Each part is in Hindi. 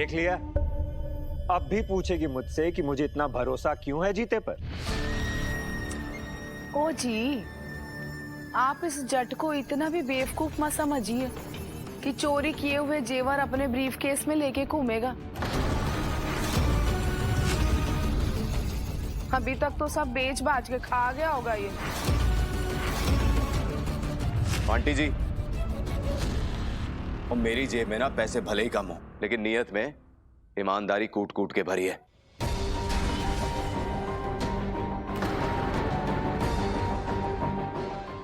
देख लिया, अब भी पूछेगी मुझसे कि मुझे इतना भरोसा क्यों है जीते पर। ओ जी, आप इस जट को इतना भी बेवकूफ मत समझिए कि चोरी किए हुए जेवर अपने ब्रीफ केस में लेके घूमेगा। अभी तक तो सब बेच बाच के खा गया होगा ये। आंटी जी, और मेरी जेब में ना पैसे भले ही कम हो, लेकिन नीयत में ईमानदारी कूट कूट के भरी है।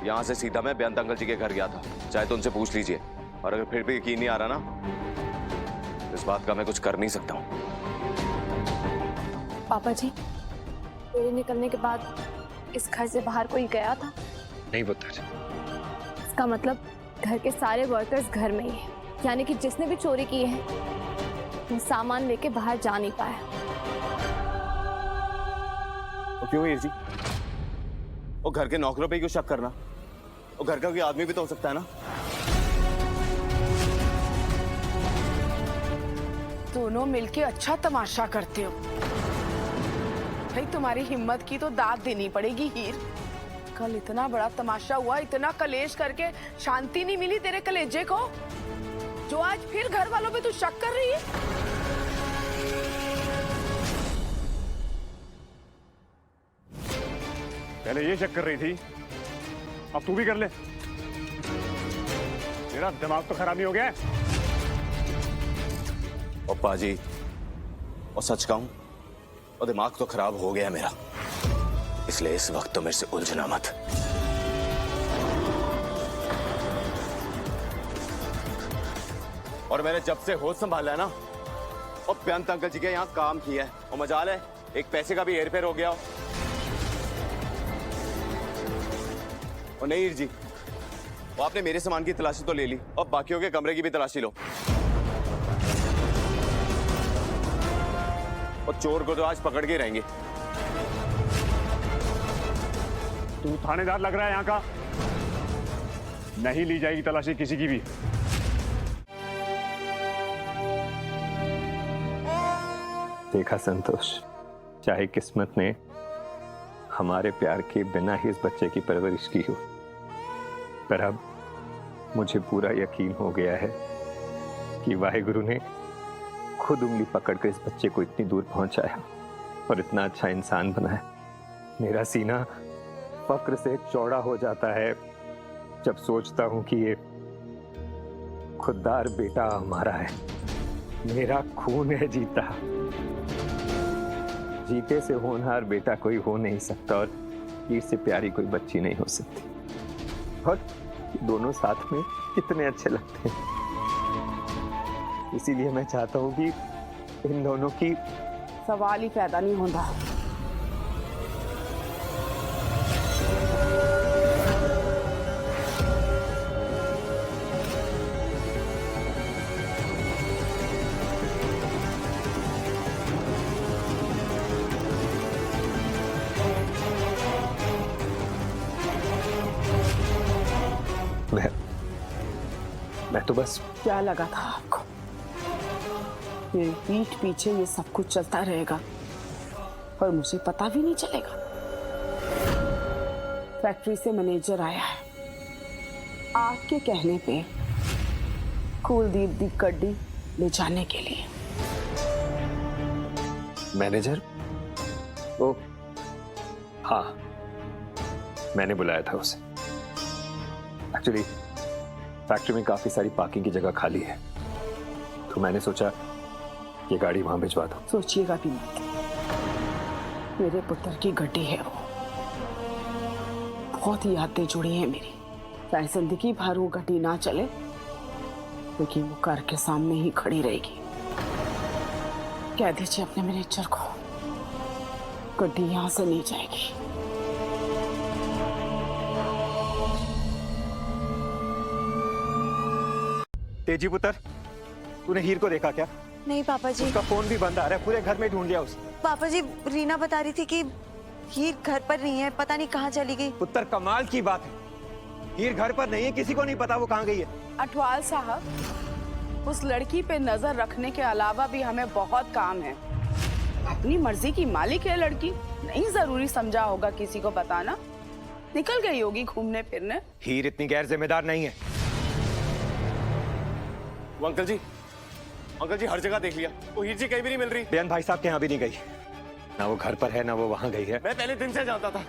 यहां से सीधा मैं बेअंत अंकल जी के घर गया था, चाहे तो उनसे पूछ लीजिए। और अगर फिर भी यकीन नहीं आ रहा ना, इस बात का मैं कुछ कर नहीं सकता हूं। पापा जी, मेरे निकलने के बाद इस घर से बाहर कोई गया था? नहीं पुत्र। इसका मतलब घर के सारे वर्कर्स घर में ही हैं, यानी कि जिसने भी चोरी की है वो सामान लेके बाहर जा नहीं पाया। वो क्यों वीर जी? वो घर के नौकरों पे क्यों शक करना? वो घर का कोई आदमी भी तो हो सकता है ना। दोनों मिलके अच्छा तमाशा करते हो भाई। तुम्हारी हिम्मत की तो दाद देनी पड़ेगी हीर। कल इतना बड़ा तमाशा हुआ, इतना कलेश करके शांति नहीं मिली तेरे कलेजे को, जो आज फिर घर वालों पे तू शक कर रही है। पहले ये शक कर रही थी, अब तू भी कर ले। मेरा दिमाग तो खराब नहीं हो गया है? पप्पा जी, और सच कहूं और दिमाग तो खराब हो गया मेरा, इसलिए इस वक्त तो मेरे से उलझना मत। और मैंने जब से होश संभाला है ना, और बेअंत अंकल जी के यहाँ काम किया है, और मजाल है एक पैसे का भी हेर फेर हो गया हो। और नहीं जी, वो आपने मेरे सामान की तलाशी तो ले ली, और बाकियों के कमरे की भी तलाशी लो। और चोर को तो आज पकड़ के रहेंगे। तू थानेदार लग रहा है यहाँ का। नहीं ली जाएगी तलाशी किसी की भी। देखा संतोष, चाहे किस्मत ने हमारे प्यार के बिना ही इस बच्चे की परवरिश की हो, पर अब मुझे पूरा यकीन हो गया है कि वाहिगुरु ने खुद उंगली पकड़कर इस बच्चे को इतनी दूर पहुंचाया और इतना अच्छा इंसान बनाया। मेरा सीना फक्र से चौड़ा हो जाता है जब सोचता हूं कि ये खुददार बेटा हमारा है, मेरा खून है जीता। जीते से होनहार बेटा कोई हो नहीं सकता, और हीर से प्यारी कोई बच्ची नहीं हो सकती। और दोनों साथ में कितने अच्छे लगते हैं। इसीलिए मैं चाहता हूं कि इन दोनों की सवाल ही पैदा नहीं होता। मैं तो बस क्या लगा था आपको मेरी पीठ पीछे ये सब कुछ चलता रहेगा और मुझे पता भी नहीं चलेगा? फैक्ट्री से मैनेजर आया है, आपके कहने पे कुलदीप दी गड्डी ले जाने के लिए। मैनेजर? वो हाँ, मैंने बुलाया था उसे। एक्चुअली फैक्ट्री में काफी सारी पार्किंग की जगह खाली है, तो मैंने सोचा ये गाड़ी वहां भिजवा दो। सोचिएगा भी मत, मेरे पुत्र की गड्डी है वो। बहुत यादें जुड़ी हैं मेरी, चाहे जिंदगी भर वो गड्डी ना चले, लेकिन वो घर के सामने ही खड़ी रहेगी। कह दीजिए अपने मैनेजर को गड्डी यहां से नहीं जाएगी। तेजी पुत्र, तूने हीर को देखा क्या? नहीं पापा जी। उसका फोन भी बंद आ रहा है, पूरे घर में ढूंढ लिया उसे। पापा जी, रीना बता रही थी कि हीर घर पर नहीं है, पता नहीं कहाँ चली गई। पुत्र कमाल की बात है, हीर घर पर नहीं है, किसी को नहीं पता वो कहाँ गई है। अठवाल साहब, उस लड़की पे नजर रखने के अलावा भी हमें बहुत काम है। अपनी मर्जी की मालिक है लड़की, नहीं जरूरी समझा होगा किसी को बताना। निकल गई होगी घूमने फिरने। हीर इतनी गैर जिम्मेदार नहीं है। वो अंकल जी हर जगह देख लिया, वो हीर जी कहीं भी नहीं मिल रही। बेअन भाई साहब के यहाँ भी नहीं गई, ना वो घर पर है ना वो वहां गई है। मैं पहले दिन से जानता था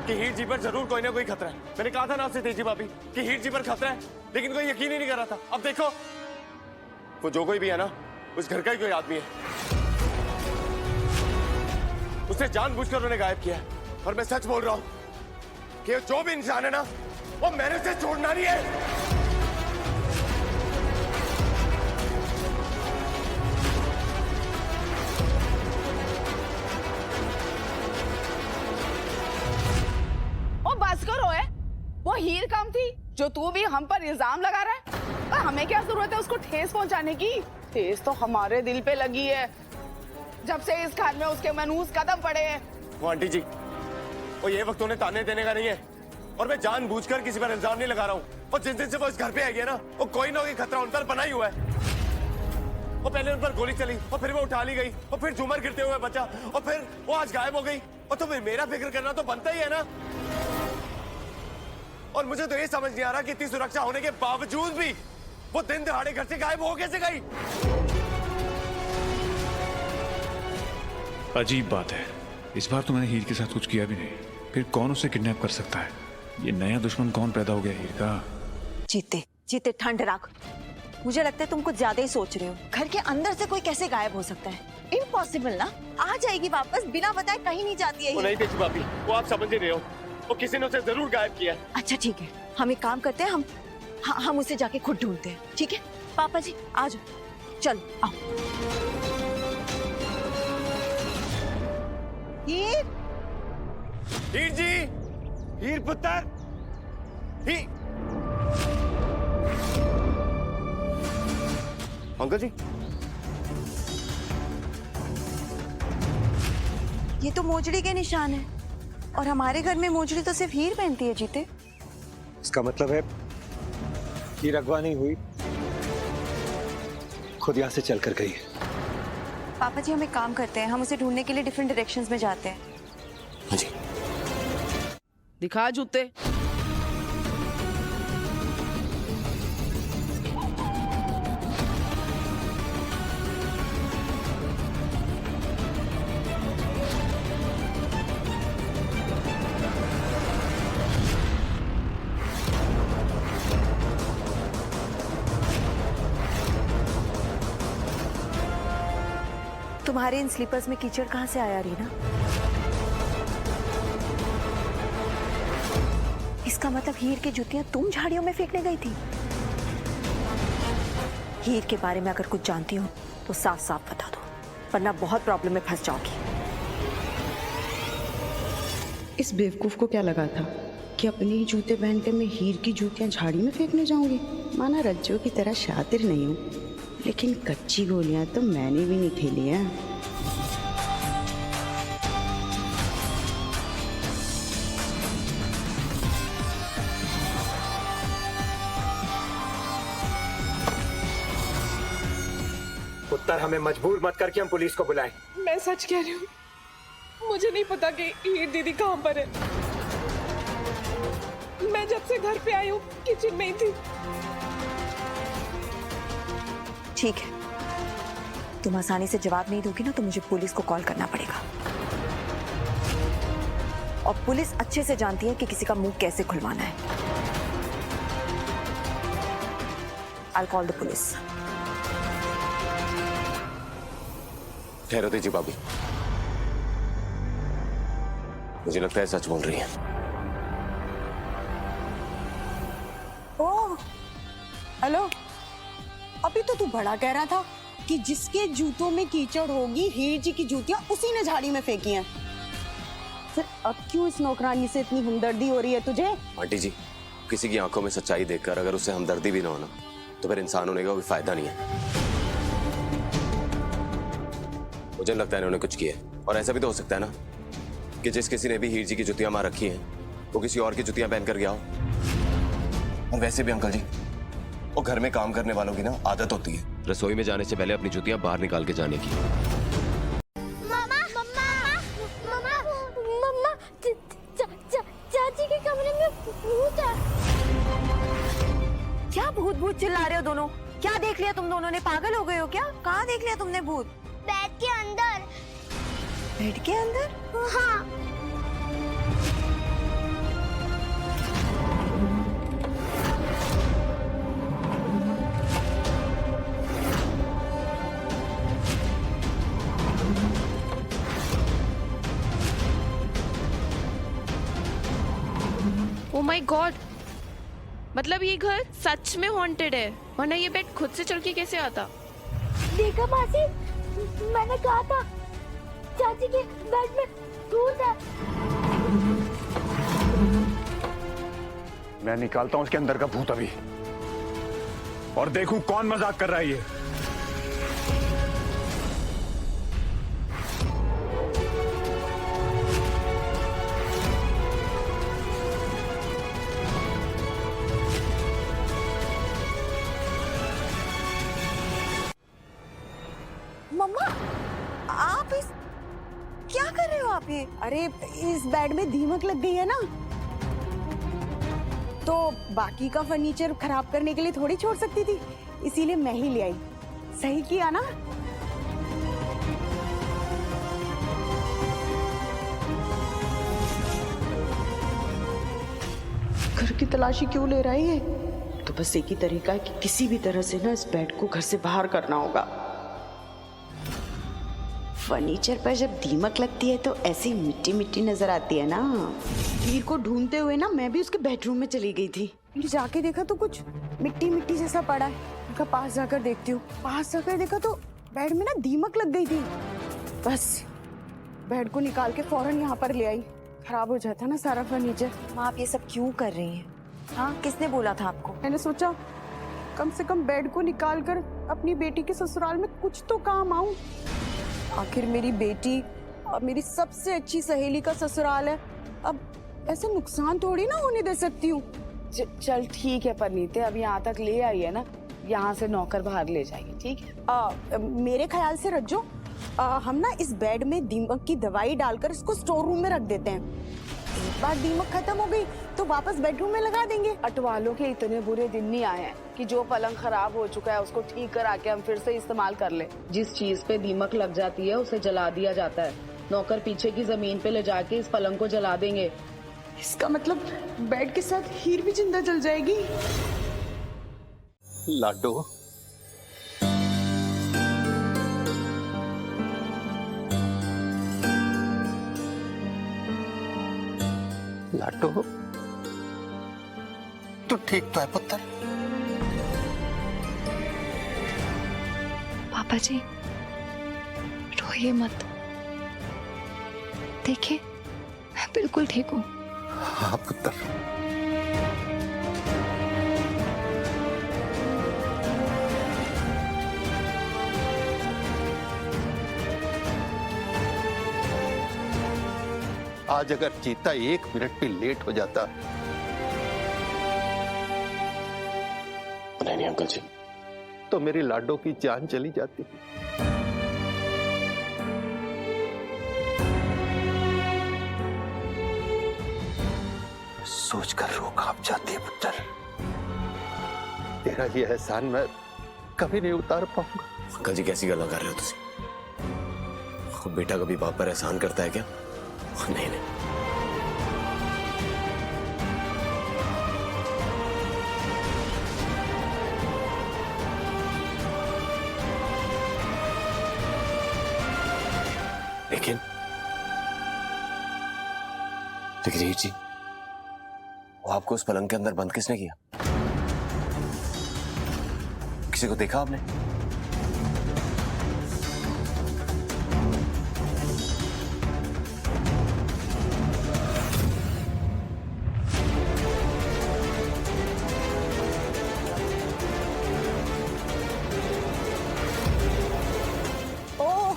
कि हीर जी पर जरूर कोई ना कोई खतरा है। मैंने कहा था ना आपसे तेजी भाभी कि हीर जी पर खतरा है, लेकिन कोई यकीन ही नहीं कर रहा था। अब देखो, वो जो कोई भी है ना, उस घर का ही कोई आदमी है। उसे जानबूझकर उन्होंने गायब किया है। और मैं सच बोल रहा हूं कि जो भी इंसान है ना, वो मैंने उसे छोड़ना नहीं है। बस करो है, वो हीर कम थी जो तू भी हम पर इल्जाम लगा रहा है। और हमें क्या जरूरत है उसको ठेस पहुंचाने की? ठेस तो हमारे दिल पे लगी है जब से इस घर में उसके मनहूस कदम पड़े हैं। वो आंटी जी, वो ये वक्त उन्हें ताने देने का नहीं है, और मैं जानबूझकर किसी पर इल्जाम नहीं लगा रहा हूँ। और जिस दिन से वो इस घर पे आई है ना, वो कोई ना कोई खतरा उन पर बना ही हुआ है। वो पहले उन पर गोली चली और फिर वो उठा ली गई, और फिर झूमर गिरते हुए बचा, और फिर वो आज गायब हो गई। और तो फिर मेरा फिक्र करना तो बनता ही है ना। और मुझे तो ये समझ नहीं आ रहा कि इतनी सुरक्षा होने के बावजूद भी वो दिन दहाड़े घर से गायब हो कैसे गई। अजीब बात है, इस बार तो मैंने हीर के साथ कुछ किया भी नहीं, फिर कौन उसे किडनैप कर सकता है? ये नया दुश्मन कौन पैदा हो गया हीर का? जीते ठंड रख। मुझे लगता है तुम कुछ ज्यादा ही सोच रहे हो। घर के अंदर से कोई कैसे गायब हो सकता है? इम्पॉसिबल ना। आ जाएगी वापस, बिना बताए कहीं नहीं जाती है। वो नहीं तेजी भाभी, वो आप समझ ही रहे हो, वो किसी ने उसे जरूर गायब किया है। अच्छा ठीक है, हम एक काम करते हैं, हम उसे जाके खुद ढूंढते हैं। ठीक है पापा जी, आ जाओ, चलो आओ। हीर जी, हीर पुत्र, अंकल जी, ये तो मोजड़ी के निशान है, और हमारे घर में मोजड़ी तो सिर्फ हीर पहनती है। जीते, इसका मतलब है हीर अगवा नहीं हुई, खुद यहाँ से चलकर गई है। पापा जी हम एक काम करते हैं, हम उसे ढूंढने के लिए डिफरेंट डायरेक्शंस में जाते हैं। हाँ जी। दिखा जूते। तुम्हारे इन स्लीपर्स में कीचड़ कहाँ से आया रीना? इसका मतलब हीर की जूतियां तुम झाड़ियों में फेंकने गई थी? हीर के बारे में अगर कुछ जानती हो तो साफ साफ बता दो, वरना बहुत प्रॉब्लम में फंस जाओगी। इस बेवकूफ को क्या लगा था कि अपने ही जूते पहन के मैं हीर की जूतियां झाड़ी में फेंकने जाऊंगी? माना रज्जो की तरह शातिर नहीं हूँ, लेकिन कच्ची गोलियां तो मैंने भी नहीं खेली हैं। उत्तर हमें मजबूर मत करके हम पुलिस को बुलाएं। मैं सच कह रही हूँ, मुझे नहीं पता कि हीर दीदी कहाँ पर है। मैं जब से घर पे आई हूँ किचन में ही थी। ठीक है, तुम आसानी से जवाब नहीं दोगी ना तो मुझे पुलिस को कॉल करना पड़ेगा, और पुलिस अच्छे से जानती है कि किसी का मुंह कैसे खुलवाना है। I'll call the police. ठहरो तेजी भाभी, मुझे लगता है सच बोल रही है। ओह, हेलो, अभी तो तू बड़ा कह रहा था कि जिसके जूतों में कीचड़ होगी हीर जी की जूतियां उसी ने झाड़ी में फेंकी हैं। फिर अब क्यों इस नौकरानी से इतनी हमदर्दी हो रही है तुझे? आंटी जी, किसी की आंखों में सच्चाई देखकर अगर उससे हमदर्दी भी ना होना तो फिर इंसान होने का कोई फायदा नहीं है। मुझे लगता है इन्होंने कुछ किया है, और ऐसा भी तो हो सकता है ना कि जिस किसी ने भी हीर जी की जुतियां मार रखी हैं वो किसी और की जुतियां पहन कर गया हो। और वैसे भी अंकल जी, वो घर में काम करने वालों की ना आदत होती है रसोई में जाने से पहले अपनी जूतियां बाहर निकाल के जाने की। मम्मा मम्मा मम्मा मम्मा चाची के कमरे में भूत है। क्या भूत भूत चिल्ला रहे हो दोनों? क्या देख लिया तुम दोनों ने? पागल हो गए हो क्या? कहाँ देख लिया तुमने भूत? बेड के अंदर। बेड के अंदर? हाँ। ओ माय गॉड, मतलब ये घर सच में हॉन्टेड है, वरना ये बेड खुद से चल के कैसे आता? देखा मासी, मैंने कहा था चाची के बेड में भूत है। मैं निकालता हूं उसके अंदर का भूत अभी, और देखूं कौन मजाक कर रहा है ये। मम्मा, आप इस क्या कर रहे हो आप ये? अरे इस बेड में दीमक लग गई है ना, तो बाकी का फर्नीचर खराब करने के लिए थोड़ी छोड़ सकती थी, इसीलिए मैं ही ले आई। सही किया ना? घर की तलाशी क्यों ले रहा है ये? तो बस एक ही तरीका है कि किसी भी तरह से ना इस बेड को घर से बाहर करना होगा। फर्नीचर पर जब दीमक लगती है तो ऐसी मिट्टी मिट्टी नजर आती है ना। हीर को ढूंढते हुए ना मैं भी उसके बेडरूम में चली गई थी, जाके देखा तो कुछ मिट्टी मिट्टी जैसा पड़ा है। उनका पास जाकर देखती हूँ, पास जाकर देखा तो बेड में ना दीमक लग गई थी। बस बेड को निकाल के फौरन यहाँ पर ले आई, खराब हो जाता ना सारा फर्नीचर। माँ, आप ये सब क्यों कर रही हैं? हाँ, किसने बोला था आपको? मैंने सोचा कम से कम बेड को निकाल कर अपनी बेटी के ससुराल में कुछ तो काम आऊं। आखिर मेरी बेटी और मेरी सबसे अच्छी सहेली का ससुराल है, अब ऐसे नुकसान थोड़ी ना होने दे सकती हूँ। चल ठीक है परनीते, अब यहाँ तक ले आई है ना, यहाँ से नौकर बाहर ले जाएंगे, ठीक है? मेरे ख्याल से रज्जो, हम ना इस बेड में दीमक की दवाई डालकर इसको स्टोर रूम में रख देते हैं। एक बार दीमक खत्म हो गई तो वापस बेडरूम में लगा देंगे। अटवालों के इतने बुरे दिन नहीं आए हैं कि जो पलंग खराब हो चुका है उसको ठीक करा के हम फिर से इस्तेमाल कर ले। जिस चीज पे दीमक लग जाती है उसे जला दिया जाता है। नौकर पीछे की जमीन पे ले जाके इस पलंग को जला देंगे। इसका मतलब बेड के साथ हीर भी जिंदा जल जाएगी। लाडो, लाडो, तू ठीक तो है पुत्र? पापा जी रोइए मत, देखिए मैं बिल्कुल ठीक हूँ। हाँ पुत्र। आज अगर चीता 1 मिनट भी लेट हो जाता। नहीं अंकल जी, तो मेरी लाडो की जान चली जाती। सोचकर रूह कांप जाती है पुत्र। तेरा ये एहसान मैं कभी नहीं उतार पाऊंगा। अंकल जी कैसी गल्ला कर रहे हो तुसी? बेटा कभी बाप पर एहसान करता है क्या? नहीं नहीं, लेकिन हीर जी, वो आपको उस पलंग के अंदर बंद किसने किया? किसी को देखा आपने?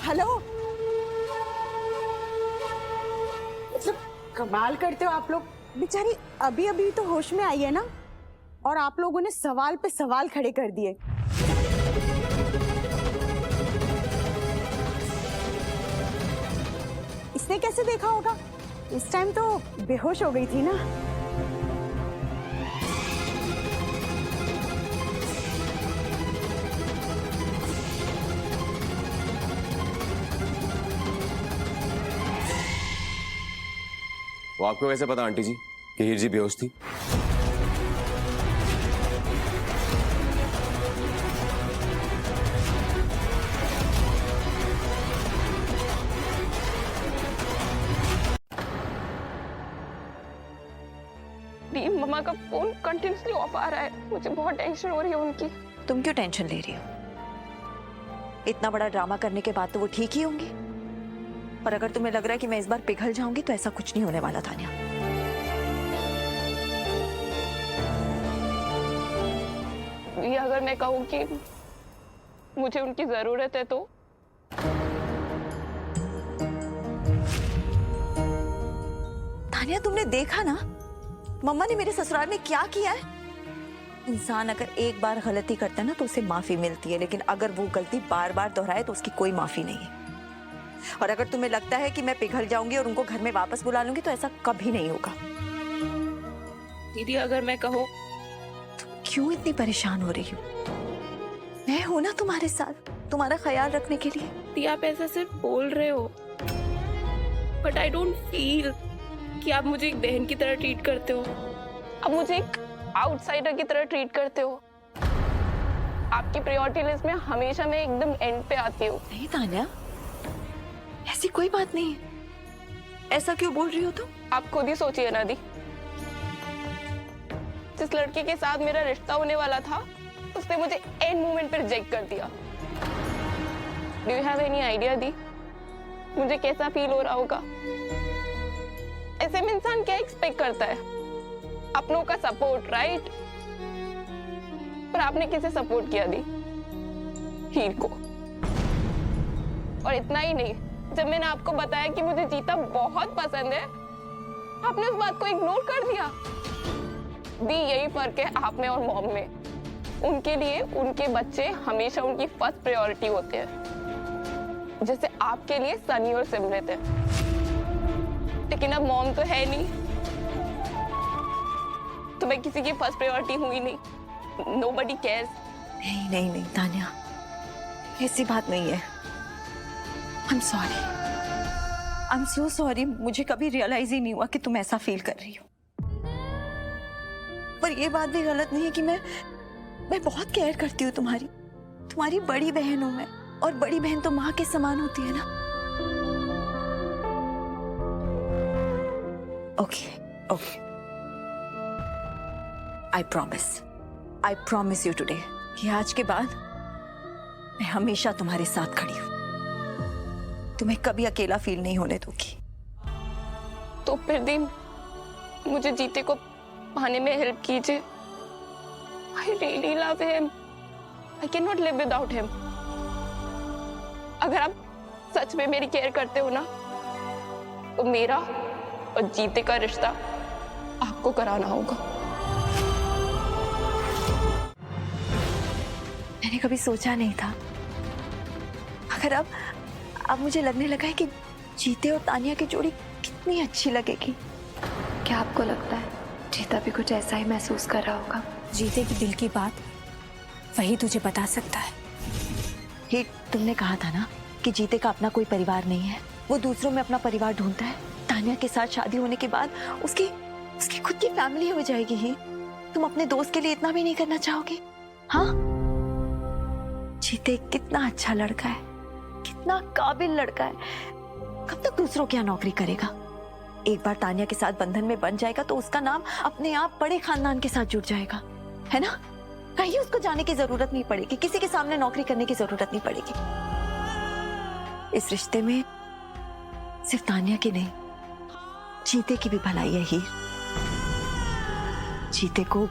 हेलो, मतलब कमाल करते हो आप लोग। बेचारी अभी अभी तो होश में आई है ना, और आप लोगों ने सवाल पे सवाल खड़े कर दिए। इसने कैसे देखा होगा? इस टाइम तो बेहोश हो गई थी ना। वो आपको कैसे पता आंटी जी कि हीर जी बेहोश थी? मम्मा का फोन कंटिन्यूसली ऑफ आ रहा है, मुझे बहुत टेंशन हो रही है उनकी। तुम क्यों टेंशन ले रही हो? इतना बड़ा ड्रामा करने के बाद तो वो ठीक ही होंगी। पर अगर तुम्हें लग रहा है कि मैं इस बार पिघल जाऊंगी तो ऐसा कुछ नहीं होने वाला तान्या। ये अगर मैं कहूँ कि मुझे उनकी जरूरत है तो? तान्या तुमने देखा ना मम्मा ने मेरे ससुराल में क्या किया है। इंसान अगर एक बार गलती करता है ना तो उसे माफी मिलती है, लेकिन अगर वो गलती बार बार दोहराए तो उसकी कोई माफी नहीं है। और अगर तुम्हें लगता है कि मैं पिघल जाऊंगी और उनको घर में वापस बुला लूंगी तो ऐसा कभी नहीं होगा। दीदी अगर मैं कहूँ, तुम क्यों इतनी परेशान हो रही हो? मैं हूं ना तुम्हारे साथ, तुम्हारा ख्याल रखने के लिए। दीदी आप ऐसा सिर्फ बोल रहे हो, बट आई डोंट फील कि आप मुझे एक बहन की तरह ट्रीट करते हो। आप मुझे एक आउटसाइडर की तरह ट्रीट करते हो। आपकी प्रायोरिटी लिस्ट में हमेशा मैं एकदम एंड पे आती हूँ। नहीं तान्या, ऐसी कोई बात नहीं है। ऐसा क्यों बोल रही हो तुम? आप खुद ही सोचिए ना दी, जिस लड़के के साथ मेरा रिश्ता होने वाला था उसने मुझे एंड मोमेंट पे रिजेक्ट कर दिया। Do you have any idea दी मुझे कैसा फील हो रहा होगा? ऐसे में इंसान क्या एक्सपेक्ट करता है? अपनों का सपोर्ट, राइट? पर आपने किसे सपोर्ट किया दी? हीर को। और इतना ही नहीं, जब मैंने आपको बताया कि मुझे जीता बहुत पसंद है, आपने उस बात को इग्नोर कर दिया। दी यही फर्क है आप में और मॉम में। उनके लिए उनके बच्चे हमेशा उनकी फर्स्ट प्रायोरिटी होते हैं, जैसे आपके लिए सनी और सिमरत है। लेकिन अब मॉम तो है नहीं, तो मैं किसी की फर्स्ट प्रायोरिटी हुई नहीं। Nobody cares. नहीं नहीं नहीं तान्या, ऐसी बात नहीं है। I am sorry, I am so sorry. मुझे कभी रियलाइज ही नहीं हुआ कि तुम ऐसा फील कर रही हो। पर ये बात भी गलत नहीं है कि मैं बहुत केयर करती हूँ तुम्हारी। तुम्हारी बड़ी बहन हूं मैं, और बड़ी बहन तो माँ के समान होती है ना। Okay okay, I promise you today कि आज के बाद मैं हमेशा तुम्हारे साथ खड़ी हूँ। तुम्हें कभी अकेला फील नहीं होने दूंगी। तो फिर दिन मुझे जीते को पाने में हेल्प कीजिए। I really love him. I cannot live without him. अगर आप सच में मेरी केयर करते हो ना, तो मेरा और जीते का रिश्ता आपको कराना होगा। मैंने कभी सोचा नहीं था, अगर अब मुझे लगने लगा है कि जीते और तानिया की जोड़ी कितनी अच्छी लगेगी। क्या आपको लगता है जीता भी कुछ ऐसा ही महसूस कर रहा होगा? जीते की दिल की बात वही तुझे बता सकता है। ही तुमने कहा था ना कि जीते का अपना कोई परिवार नहीं है, वो दूसरों में अपना परिवार ढूंढता है। तानिया के साथ शादी होने के बाद उसकी खुद की फैमिली हो जाएगी। ही तुम अपने दोस्त के लिए इतना भी नहीं करना चाहोगे? हाँ, जीते कितना अच्छा लड़का है, कितना काबिल लड़का है। कब तक दूसरों की यहाँ नौकरी करेगा? एक बार तानिया के साथ बंधन में बन जाएगा तो उसका नाम अपने आप बड़े खानदान के साथ जुड़ जाएगा, है ना? कहीं उसको जाने की जरूरत नहीं पड़ेगी, किसी के सामने नौकरी करने की जरूरत नहीं पड़ेगी। इस रिश्ते में सिर्फ तानिया की नहीं, जीते की भी भलाई है। हीर, जीते को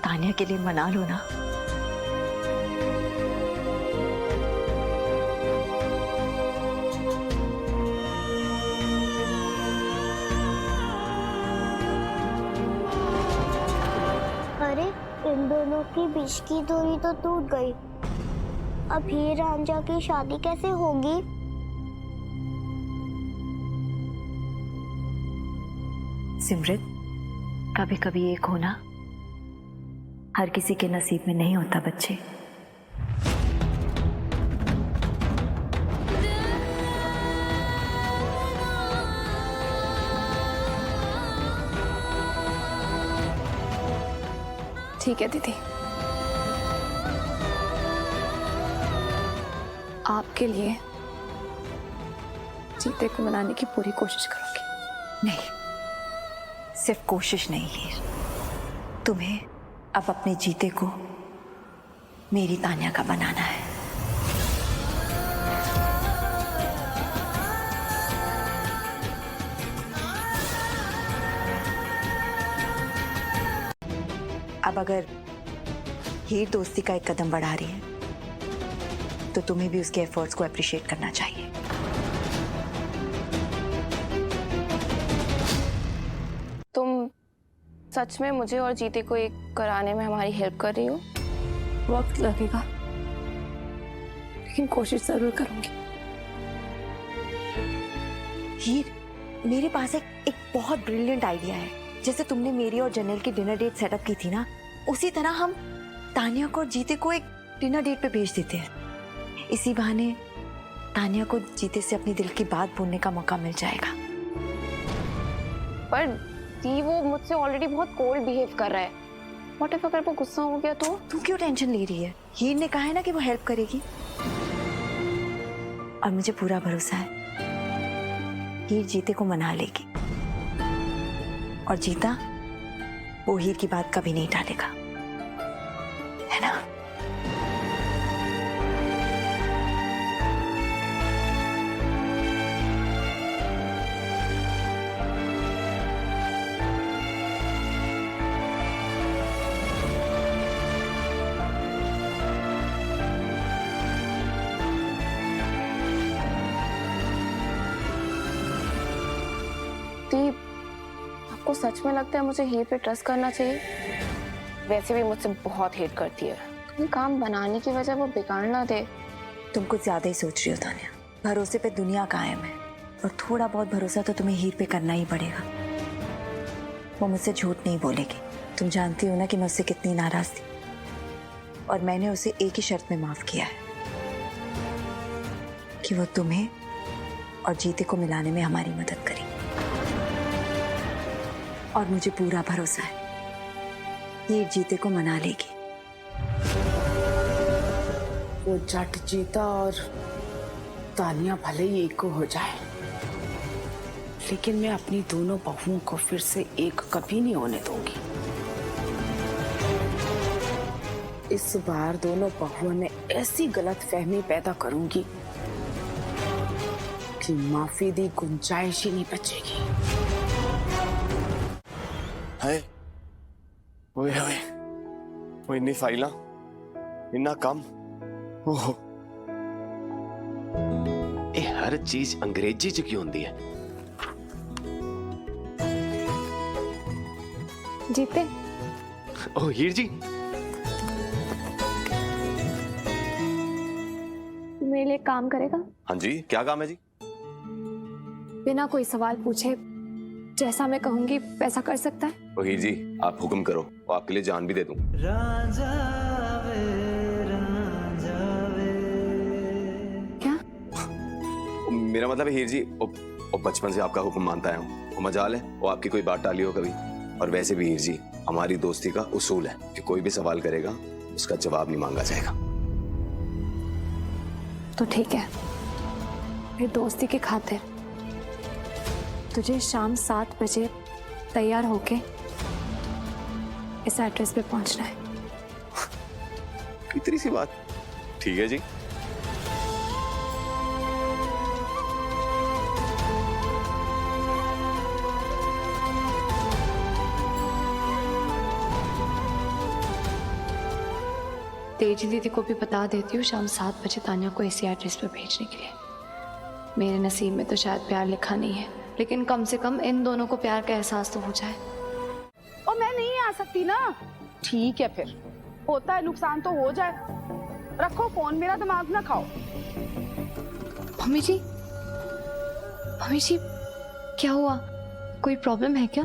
तानिया के लिए मना लो ना। लोग की विश की डोरी तो टूट गई। अब हीर रांझा की शादी कैसे होगी? सिमरत, कभी कभी एक होना हर किसी के नसीब में नहीं होता बच्चे। ठीक है दीदी, आपके लिए जीते को मनाने की पूरी कोशिश करूंगी। नहीं, सिर्फ कोशिश नहीं हीर, तुम्हें अब अपने जीते को मेरी तान्या का बनाना है। अब अगर हीर दोस्ती का एक कदम बढ़ा रही है तो तुम्हें भी उसके एफर्ट्स को अप्रिशिएट करना चाहिए। तुम सच में मुझे और जीते को एक कराने में हमारी हेल्प कर रही हो? वक्त लगेगा, लेकिन कोशिश जरूर करूंगी। हीर, मेरे पास एक बहुत ब्रिलियंट आइडिया है। जैसे तुमने मेरी और जनरल की डिनर डेट सेटअप की थी ना, उसी तरह हम तान्या को और जीते को एक डिनर डेट पे भेज देते हैं। इसी बहाने तान्या को जीते से अपनी दिल की बात बोलने का मौका मिल जाएगा। पर दी, वो मुझसे ऑलरेडी बहुत कोल्ड बिहेव कर रहा है। व्हाट इफ अगर वो गुस्सा हो गया तो? तू क्यों टेंशन ले रही है? हीर ने कहा है ना कि वो हेल्प करेगी, और मुझे पूरा भरोसा है हीर जीते को मना लेगी, और जीता वो हीर की बात कभी नहीं टालेगा, है ना? दी, आपको सच में लगता है मुझे हीर पे ट्रस्ट करना चाहिए? वैसे भी मुझसे बहुत हेट करती है। तुम काम बनाने की वजह वो बिगाड़ ना दे। तुम कुछ ज्यादा ही सोच रही हो तान्या। भरोसे पे दुनिया कायम है, और थोड़ा बहुत भरोसा तो तुम्हें हीर पे करना ही पड़ेगा। वो मुझसे झूठ नहीं बोलेगी। तुम जानती हो ना कि मैं उससे कितनी नाराज थी, और मैंने उसे एक ही शर्त में माफ किया है कि वो तुम्हें और जीते को मिलाने में हमारी मदद करेगी। और मुझे पूरा भरोसा है ये जीते को मना लेगी। वो जट जीता और तानिया भले ही एक को हो जाए, लेकिन मैं अपनी दोनों बहुओं को फिर से एक कभी नहीं होने दूंगी। इस बार दोनों बहुओं में ऐसी गलतफहमी पैदा करूंगी कि माफी दी गुंजाइश ही नहीं बचेगी। है ओए ओए, वो इन्नी फाइला, इन्ना कम। ओहो, ये हर चीज अंग्रेजी च क्यों होंदी है? जीते, ओ हीर जी, मेरे लिए काम करेगा? हाँ जी, क्या काम है जी? बिना कोई सवाल पूछे जैसा मैं कहूंगी वैसा कर सकता है? ओ हीर जी, आप हुक्म करो, वो आपके लिए जान भी दे दूं। क्या? मेरा मतलब है हीर जी, वो बचपन से आपका हुक्म मानता है, वो मजाल है वो आपकी कोई बात टाली हो कभी। और वैसे भी हीर जी, हमारी दोस्ती का उसूल है कि कोई भी सवाल करेगा उसका जवाब नहीं मांगा जाएगा। तो ठीक है, मेरी दोस्ती की खातिर तुझे शाम 7 बजे तैयार होके इस एड्रेस पे पहुंचना है। इतनी सी बात? ठीक है जी। तेजी दीदी को भी बता देती हूँ शाम 7 बजे तान्या को इसी एड्रेस पे भेजने के लिए। मेरे नसीब में तो शायद प्यार लिखा नहीं है, लेकिन कम से कम इन दोनों को प्यार का एहसास तो हो जाए। और मैं नहीं आ सकती ना? ठीक है फिर, होता है, नुकसान तो हो जाए। रखो फोन, मेरा दिमाग ना खाओ। मम्मी जी क्या हुआ? कोई प्रॉब्लम है क्या?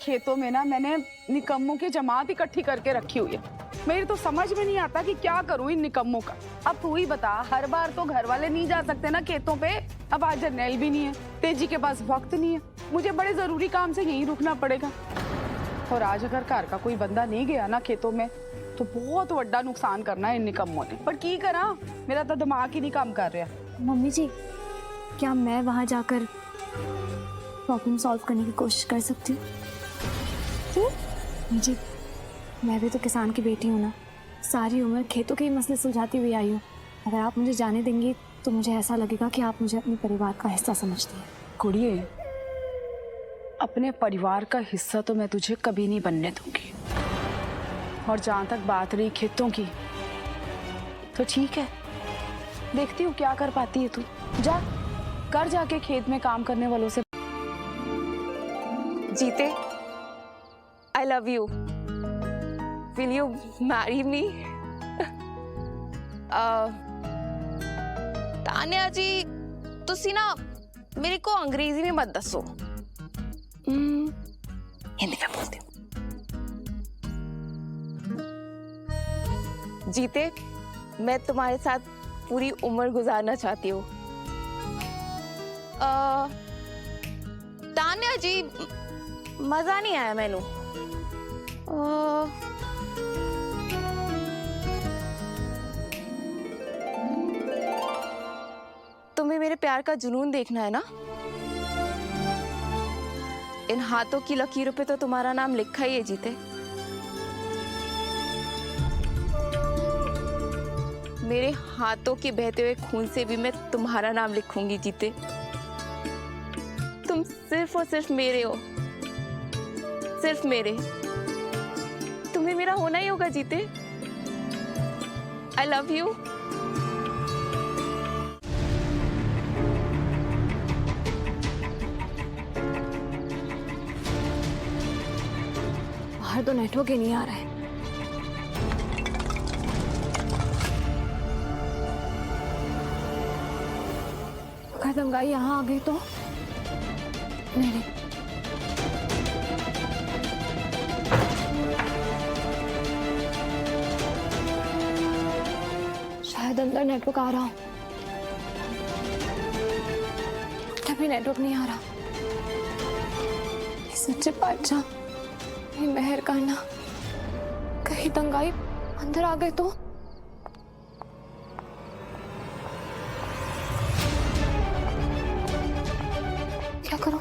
खेतों में ना मैंने निकम्मों की जमात इकट्ठी करके रखी हुई है। मेरी तो समझ में नहीं आता कि क्या करूं इन निकम्मों का। अब तू ही बता, हर बार तो घर वाले नहीं जा सकते ना खेतों पे। अब आज जर्नैल भी नहीं है, तेजी के पास वक्त नहीं है, मुझे बड़े जरूरी काम से यहीं रुकना पड़ेगा। और आज अगर घर का कोई बंदा नहीं गया ना खेतों में तो बहुत बड़ा नुकसान करना है इन निकम्मों ने। पर की करा, मेरा तो दिमाग ही नहीं काम कर रहा। मम्मी जी क्या मैं वहां जाकर प्रॉब्लम सॉल्व करने की कोशिश कर सकती हूँ? जी मैं भी तो किसान की बेटी हूँ ना, सारी उम्र खेतों के ही मसले सुलझाती हुई आई हूँ। अगर आप मुझे जाने देंगी तो मुझे ऐसा लगेगा कि आप मुझे अपने परिवार का हिस्सा समझती हैं। कुड़िए, अपने परिवार का हिस्सा तो मैं तुझे कभी नहीं बनने दूंगी। और जहां तक बात रही खेतों की, तो ठीक है, देखती हूँ क्या कर पाती है तू। जा कर जाके खेत में काम करने वालों से। जीते, I love you. Will you marry me? Tanya जी, तुसी ना मेरे को अंग्रेजी में मत दसो, हिंदी में बोलती हूँ। जीते, मैं तुम्हारे साथ पूरी उम्र गुजारना चाहती हूँ। तान्या जी, मजा नहीं आया मैनू। तुम्हें मेरे प्यार का जुनून देखना है ना? इन हाथों की लकीरों पे तो तुम्हारा नाम लिखा ही है जीते। मेरे हाथों के बहते हुए खून से भी मैं तुम्हारा नाम लिखूंगी जीते। तुम सिर्फ और सिर्फ मेरे हो, सिर्फ मेरे। तुम्हें मेरा होना ही होगा जीते। I love you. बाहर तो नेटवर्क ही नहीं आ रहा है। अगर दंगाई यहाँ आ गई तो नहीं। शायद अंदर नेटवर्क आ रहा हो, तभी नेटवर्क नहीं आ रहा। सच्चे बादशाह, ये मेहर करना, कहीं दंगाई अंदर आ गए तो। क्या करो?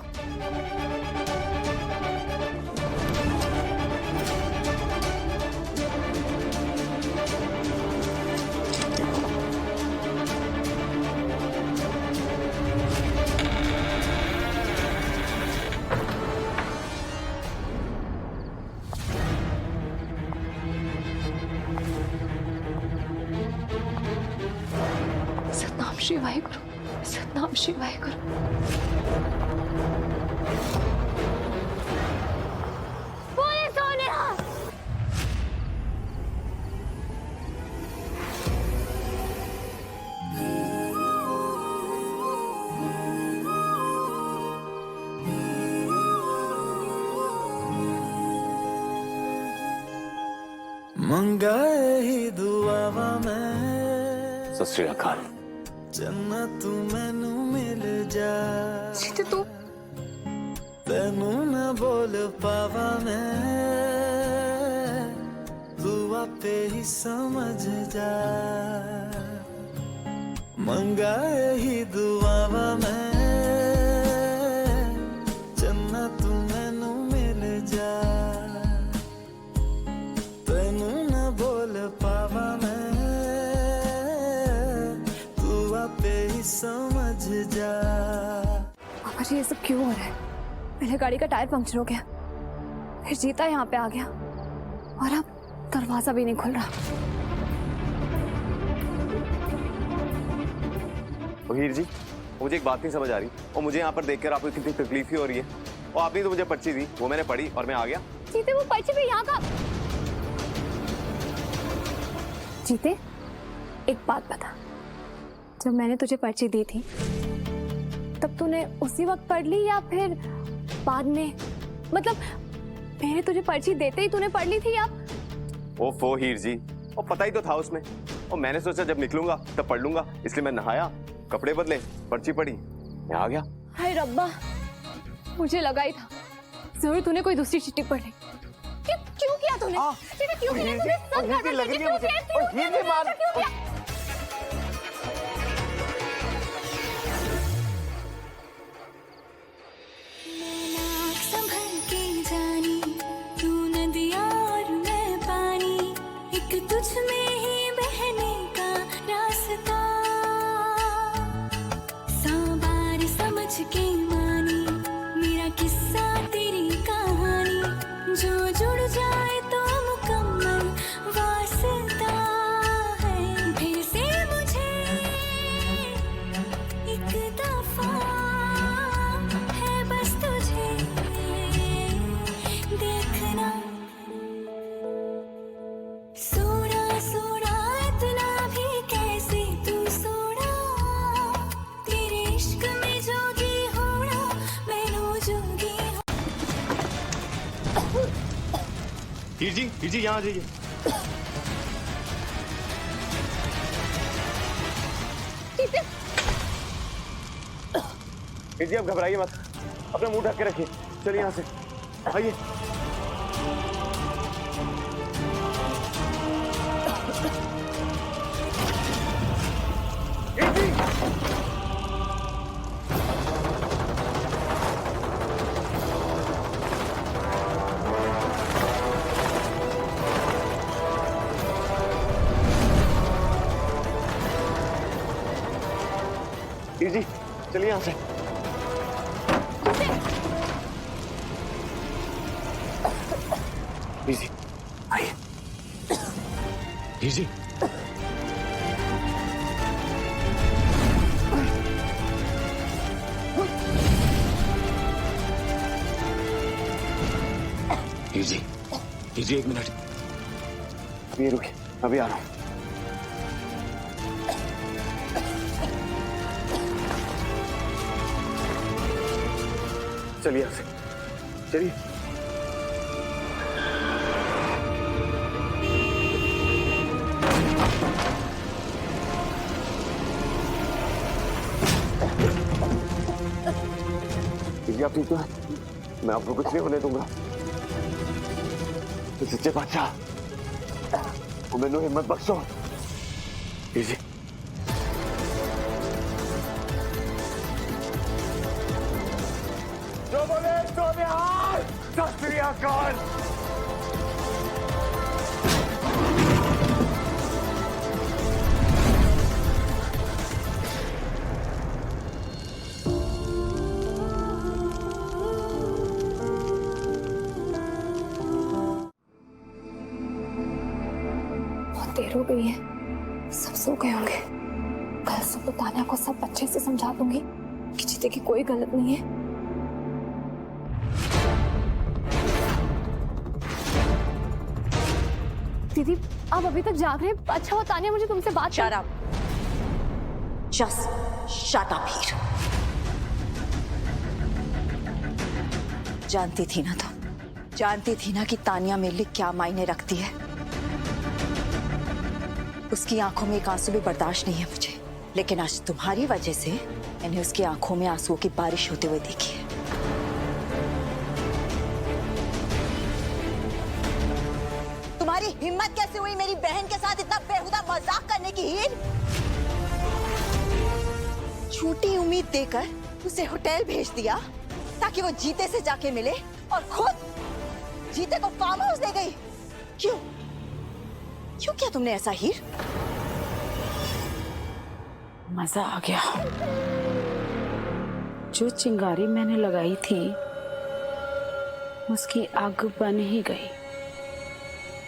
सतनाम श्री वाहिगुरु, सतनाम श्री वाहिगुरु। पुलिस होने आ। मंगाए ही दुआवा मैं सत श्री अकाल। जन्नत मैनू मिल जा, सीते तू तेनू न बोल पावा मैं, तू आपे ही समझ जा। मंगाए ही दुआवा मैं, जन्नत मैनू मिल जा, तेनू न बोल पावा मैं, समझ जा। पापा जी ये सब क्यों हो रहा है? पहले गाड़ी का टायर पंक्चर हो गया, फिर जीता यहाँ पे आ गया, और अब दरवाजा भी नहीं खुल रहा। हीर जी, मुझे एक बात नहीं समझ आ रही, और मुझे यहाँ पर देखकर आपको कितनी तकलीफ ही हो रही है। और आपने तो मुझे पर्ची दी, वो मैंने पढ़ी और मैं आ गया। जीते वो पर्ची भी यहाँ का। जीते, एक बात बता, जब मैंने तुझे पर्ची दी थी तब तूने उसी वक्त पढ़ ली या फिर बाद में? मतलब मैंने तुझे पर्ची देते ही तूने पढ़ ली थी या? ओफो हीर जी, और पता ही तो था उसमें, और मैंने सोचा जब निकलूंगा तब पढ़ लूंगा, इसलिए मैं नहाया, कपड़े बदले, पर्ची पढ़ी, मैं आ गया। हाय रब्बा, मुझे लगा ही था जरूर तूने कोई दूसरी चिट्ठी पढ़ ली। क्यों किया तूने? क्यों किया तूने? सब हीर जी लग रही है मुझे, और हीर जी मार। संभल के जानी तू नदिया और मैं पानी, एक तुझ में ही बहने का रास्ता, बार समझ के मानी मेरा किस्सा तेरी कहानी, जो जुड़ जाए तो मुकम्मल वास्ता है, फिर से मुझे एक दफा है बस तुझे देखना, सोना सोना इतना भी कैसे तू सोना, तेरे इश्क में जोगी होना, मैनू जोगी हीर जी यहाँ आ जाइए। हीर जी आप घबराइए मत, अपना मुंह ढक के रखिए, चलिए यहाँ से आइए। हीर जी चलिए यहाँ से। हीर जी आइए। हीर जी, हीर जी 1 मिनट, ये रुकिए, अभी आ रहा हूँ। चलिए यहाँ से, चलिए। आप ठीक हो? मैं आपको कुछ नहीं होने दूंगा। तो सच्चे बादशाह, वो मैनू हिम्मत बख्शो। जी जो बोले तो बिहार, सत श्री अकाल। देर हो गई है, सब सो गए होंगे। कल सुबह तान्या को सब अच्छे से समझा दूंगी कि जीते की कोई गलत नहीं है। दीदी आप अभी तक जाग रहे हैं? अच्छा वो तान्या मुझे तुमसे बात। Shut up. Just shut up here. जानती थी ना तुम, जानती थी ना कि तान्या मेरे लिए क्या मायने रखती है। उसकी आंखों में एक आंसू भी बर्दाश्त नहीं है मुझे, लेकिन आज तुम्हारी वजह से मैंने उसकी आंखों में आंसुओं की बारिश होते हुए देखी है। तुम्हारी हिम्मत कैसे हुई मेरी बहन के साथ इतना बेहुदा मजाक करने की? हीर, झूठी उम्मीद देकर उसे होटल भेज दिया ताकि वो जीते से जाके मिले, और खुद जीते को फार्म हाउस ले गई। क्यों क्यों किया तुमने ऐसा हीर? मजा आ गया। जो चिंगारी मैंने लगाई थी उसकी आग बन ही गई।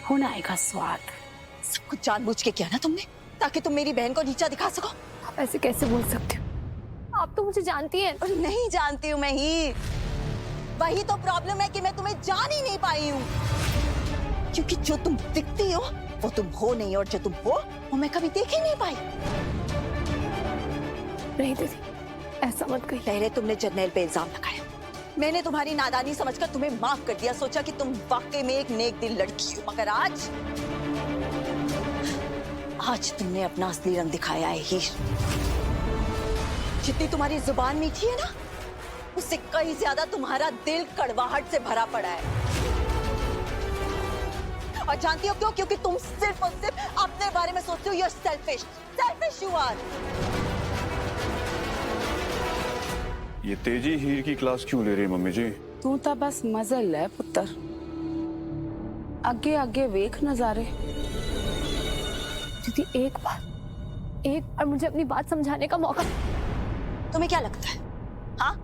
होना आएगा स्वाद। सब कुछ जानबूझ के किया ना तुमने, ताकि तुम मेरी बहन को नीचा दिखा सको। आप ऐसे कैसे बोल सकते हो? आप तो मुझे जानती हैं। नहीं जानती हूँ मैं हीर, वही तो प्रॉब्लम है कि मैं तुम्हें जान ही नहीं पाई हूँ। क्योंकि जो तुम दिखती हो वो तुम हो नहीं, और जो तुम हो वो मैं कभी देख ही नहीं पाई। नहीं दीदी, ऐसा मत कहिए। पहले तुमने जर्नैल पे इल्जाम लगाया, मैंने तुम्हारी नादानी समझकर तुम्हें माफ कर दिया, सोचा कि तुम वाकई में एक नेक दिल लड़की हो। मगर आज तुमने अपना असली रंग दिखाया है हीर। जितनी तुम्हारी जुबान मीठी है ना, उससे कई ज्यादा तुम्हारा दिल कड़वाहट से भरा पड़ा है। और जानती हो क्यों? क्योंकि तुम सिर्फ और सिर्फ अपने बारे में सोचते हो। You are selfish, selfish you are. ये तेजी हीर की क्लास क्यों ले रही है मम्मी जी? तू तो बस मजे ले पुत्र, आगे आगे वेख नजारे। दीदी एक बार मुझे अपनी बात समझाने का मौका। तुम्हें क्या लगता है, हाँ?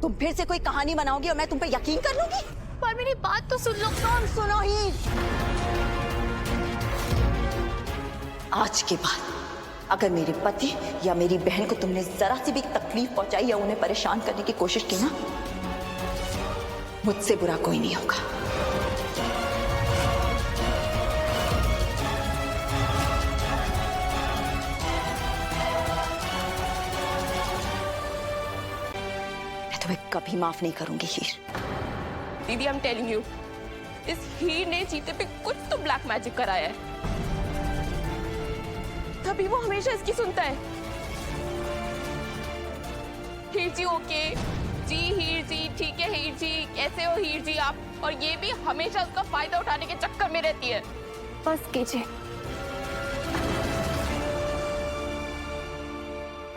तुम फिर से कोई कहानी बनाओगी और मैं तुम पे यकीन कर लूंगी? पर मेरी बात तो सुन लो। कौन सुनो हीर? आज के बाद अगर मेरे पति या मेरी बहन को तुमने जरा सी भी तकलीफ पहुंचाई या उन्हें परेशान करने की कोशिश की ना, मुझसे बुरा कोई नहीं होगा। मैं तुम्हें कभी माफ नहीं करूंगी हीर। दीदी, आई एम टेलिंग यू, इस हीर ने जीते पे कुछ तो ब्लैक मैजिक कराया है, तभी वो हमेशा इसकी सुनता है। हीर जी ओके जी, हीर जी ठीक है, हीर जी कैसे हो हीर जी आप? और ये भी हमेशा उसका फायदा उठाने के चक्कर में रहती है। बस कीजिए,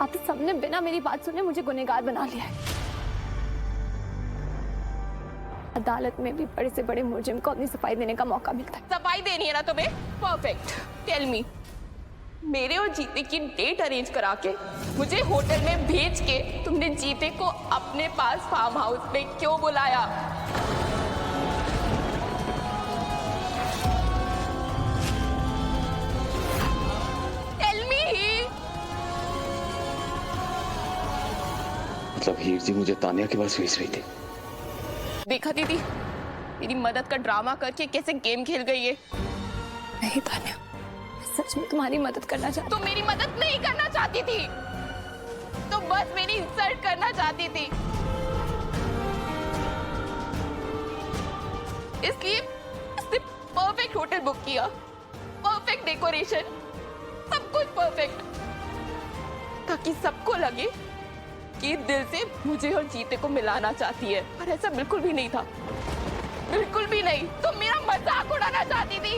आप सबने बिना मेरी बात सुने मुझे गुनहगार बना लिया है। अदालत में भी बड़े से बड़े मुजरिम को अपनी सफाई देने का मौका मिलता है। सफाई देनी है ना तुम्हें? परफेक्ट। टेल मी, मेरे और जीते की डेट अरेंज करा के मुझे होटल में भेज के तुमने जीते को अपने पास फार्म हाउस में क्यों बुलाया? Tell me. मतलब हीर जी मुझे तानिया के पास भेज रही थी? देखा दीदी, मेरी मदद का ड्रामा करके कैसे गेम खेल गई है। नहीं तान्या, सच में तुम्हारी मदद करना चाहती। तुम मेरी मदद नहीं करना चाहती थी, तुम बस मेरी इंसल्ट करना चाहती थी। इसलिए परफेक्ट होटल बुक किया, परफेक्ट डेकोरेशन, सब कुछ परफेक्ट, ताकि सबको लगे कि दिल से मुझे और जीते को मिलाना चाहती है। पर ऐसा बिल्कुल भी नहीं था, बिल्कुल भी नहीं। तुम मेरा मजाक उड़ाना चाहती थी।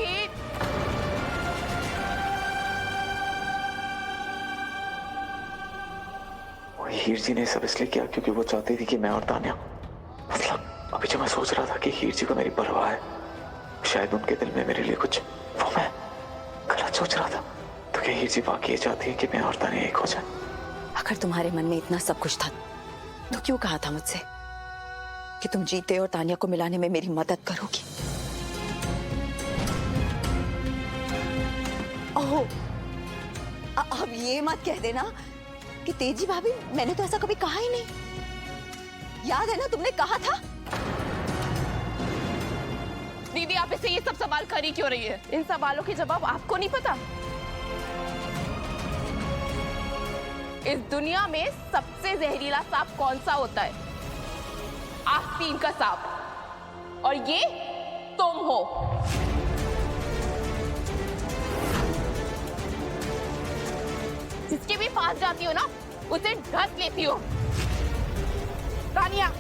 हीर जी ने सब इसलिए किया क्योंकि वो चाहती थी कि मैं और तानिया, मतलब अभी जो मैं सोच रहा था कि हीर जी को मेरी परवाह है, शायद उनके दिल में मेरे लिए कुछ, वो मैं गलत सोच रहा था। तो क्या हीर जी वाकई चाहती है कि मैं और तानिया एक हो जाए? अगर तुम्हारे मन में इतना सब कुछ था तो क्यों कहा था मुझसे कि तुम जीते और तानिया को मिलाने में मेरी मदद करोगी? ओह, अब ये मत कह देना कि तेजी भाभी, मैंने तो ऐसा कभी कहा ही नहीं। याद है ना तुमने कहा था। दीदी, आप इससे ये सब सवाल कर ही क्यों रही है? इन सवालों के जवाब आपको नहीं पता? इस दुनिया में सबसे जहरीला सांप कौन सा होता है? आस्तीन का सांप, और ये तुम हो। जिसके भी पास जाती हो ना, उसे ढक लेती हो। तानिया,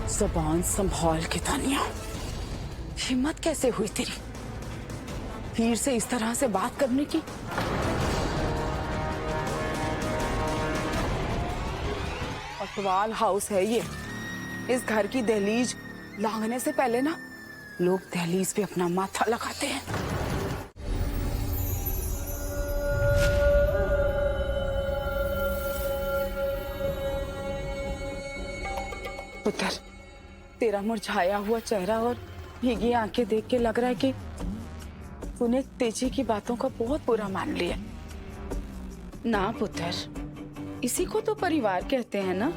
ज़बान संभाल के तानिया, हिम्मत कैसे हुई तेरी हीर से इस तरह से बात करने की? पटवाल हाउस है ये। इस घर की दहलीज लांघने से पहले ना लोग दहलीज पे अपना माथा लगाते हैं। पुत्र, तेरा मुरझाया हुआ चेहरा और भीगी आंखें देख के लग रहा है कि तूने तेजी की बातों का बहुत बुरा मान लिया। ना पुत्र, इसी को तो परिवार कहते हैं ना।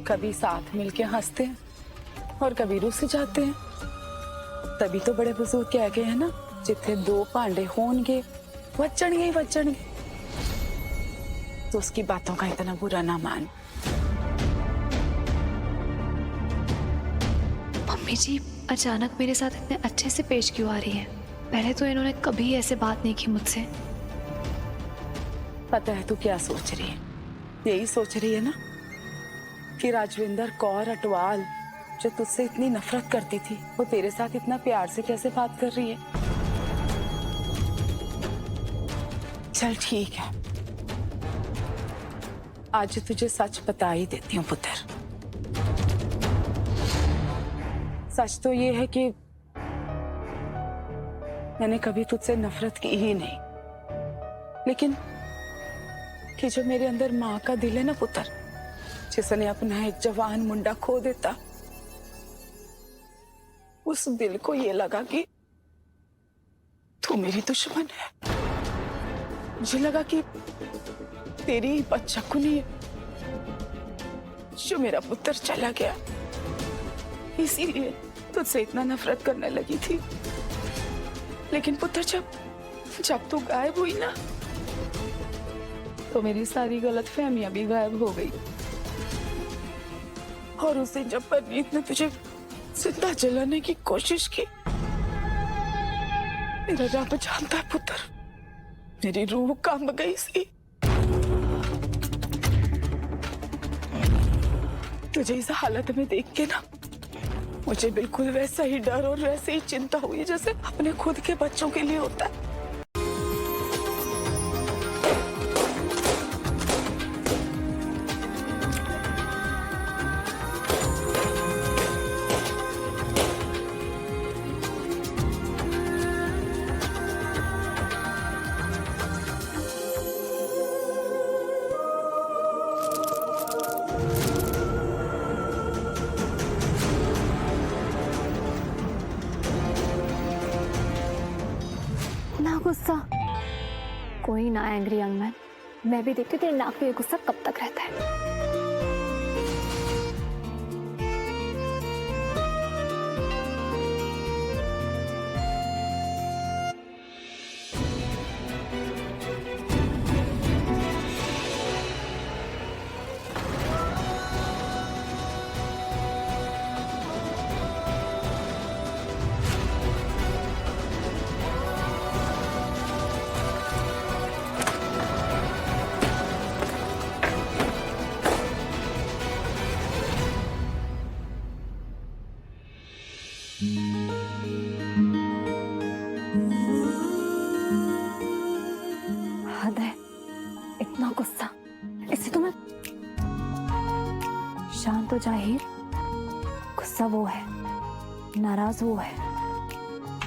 कभी साथ मिलके हंसते हैं और कभी रुस जाते हैं। तभी तो बड़े बुजुर्ग कह गए हैं ना, जिथे दो भांडे होंगे वचणगे ही वचणगे। तो उसकी बातों का इतना बुरा ना मान। मम्मी जी अचानक मेरे साथ इतने अच्छे से पेश क्यों आ रही है? पहले तो इन्होंने कभी ऐसे बात नहीं की मुझसे। पता है तू क्या सोच रही है? यही सोच रही है ना कि राजविंदर कौर अटवाल जो तुझसे इतनी नफरत करती थी, वो तेरे साथ इतना प्यार से कैसे बात कर रही है। चल ठीक है, आज तुझे सच बता ही देती हूँ पुत्र। सच तो ये है कि मैंने कभी तुझसे नफरत की ही नहीं, लेकिन कि जो मेरे अंदर माँ का दिल है ना पुत्र, जिसने अपना एक जवान मुंडा खो देता, उस दिल को ये लगा कि तू मेरी दुश्मन है। मुझे लगा कि तेरी बच्चकुनी जो मेरा पुत्र चला गया, इसीलिए तुझसे इतना नफरत करने लगी थी। लेकिन पुत्र जब तू गायब हुई ना, तो मेरी सारी गलतफहमियां भी गायब हो गई। और उस दिन जब परनीत ने तुझे जिंदा जलाने की कोशिश की, मेरा रब जानता है पुत्र, मेरी रूह कंब गई सी। तुझे इस हालत में देख के ना मुझे बिल्कुल वैसा ही डर और वैसे ही चिंता हुई जैसे अपने खुद के बच्चों के लिए होता है। ना गुस्सा, कोई ना एंग्री यंग मैन। मैं भी देखती हूँ तेरे नाक पे ये गुस्सा कब तक रहता है। हद है, इतना गुस्सा। इससे तो मैं शांत हो जाहिर। गुस्सा वो है, नाराज वो है।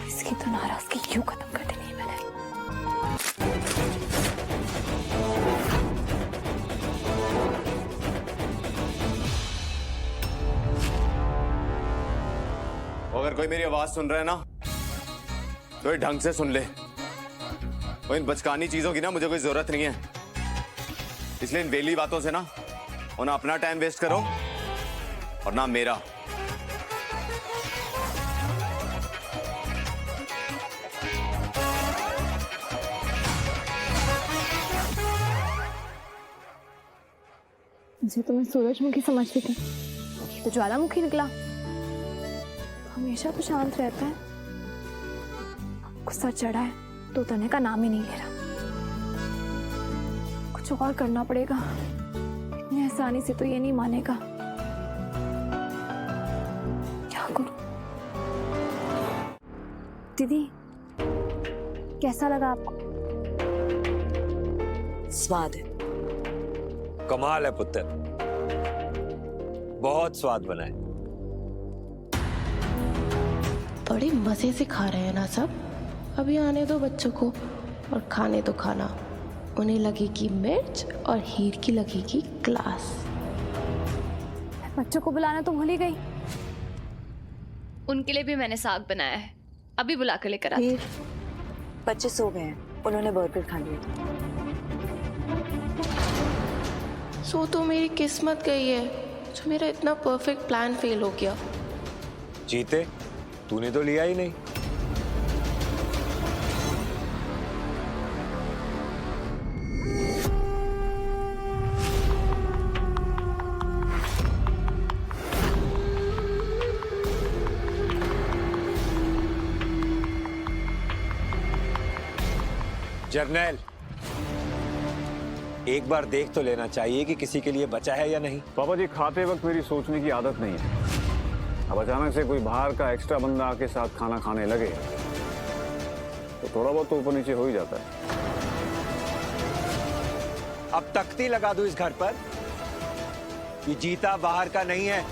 इसकी तो नाराजगी क्यों खत्म कर देनी है मैंने। अगर कोई मेरी आवाज सुन रहा है ना, तो ये ढंग से सुन ले। और इन बचकानी चीजों की ना मुझे कोई जरूरत नहीं है। इसलिए इन वेली बातों से ना और ना अपना टाइम वेस्ट करो और ना मेरा। मुझे तो मैं सूरजमुखी समझती थी, ये तो ज्वालामुखी निकला। हमेशा तो शांत रहता है, गुस्सा चढ़ा है तो उतरने का नाम ही नहीं ले रहा। कुछ और करना पड़ेगा, इतनी आसानी से तो ये नहीं मानेगा। क्या करूं? दीदी कैसा लगा आपको? स्वाद है, कमाल है पुत्र, बहुत स्वाद बना है। बड़े मजे से खा रहे हैं ना सब। अभी आने दो बच्चों को और खाने तो खाना। उन्हें लगेगी मिर्च और हीर की लगेगी ग्लास। बच्चों को बुलाना तो भूल ही गई। उनके लिए भी मैंने साग बनाया है, अभी बुला कर लेकर आती हूँ। बच्चे सो गए हैं, उन्होंने बर्गर खा लिया। सो तो मेरी किस्मत गई है जो मेरा इतना परफेक्ट प्लान फेल हो गया। जीते तूने तो लिया ही नहीं। जर्नैल, एक बार देख तो लेना चाहिए कि किसी के लिए बचा है या नहीं। पापा जी, खाते वक्त मेरी सोचने की आदत नहीं है। अब अचानक से कोई बाहर का एक्स्ट्रा बंदा आके साथ खाना खाने लगे तो थोड़ा बहुत तो ऊपर नीचे हो ही जाता है। अब तख्ती लगा दूं इस घर पर कि जीता बाहर का नहीं है,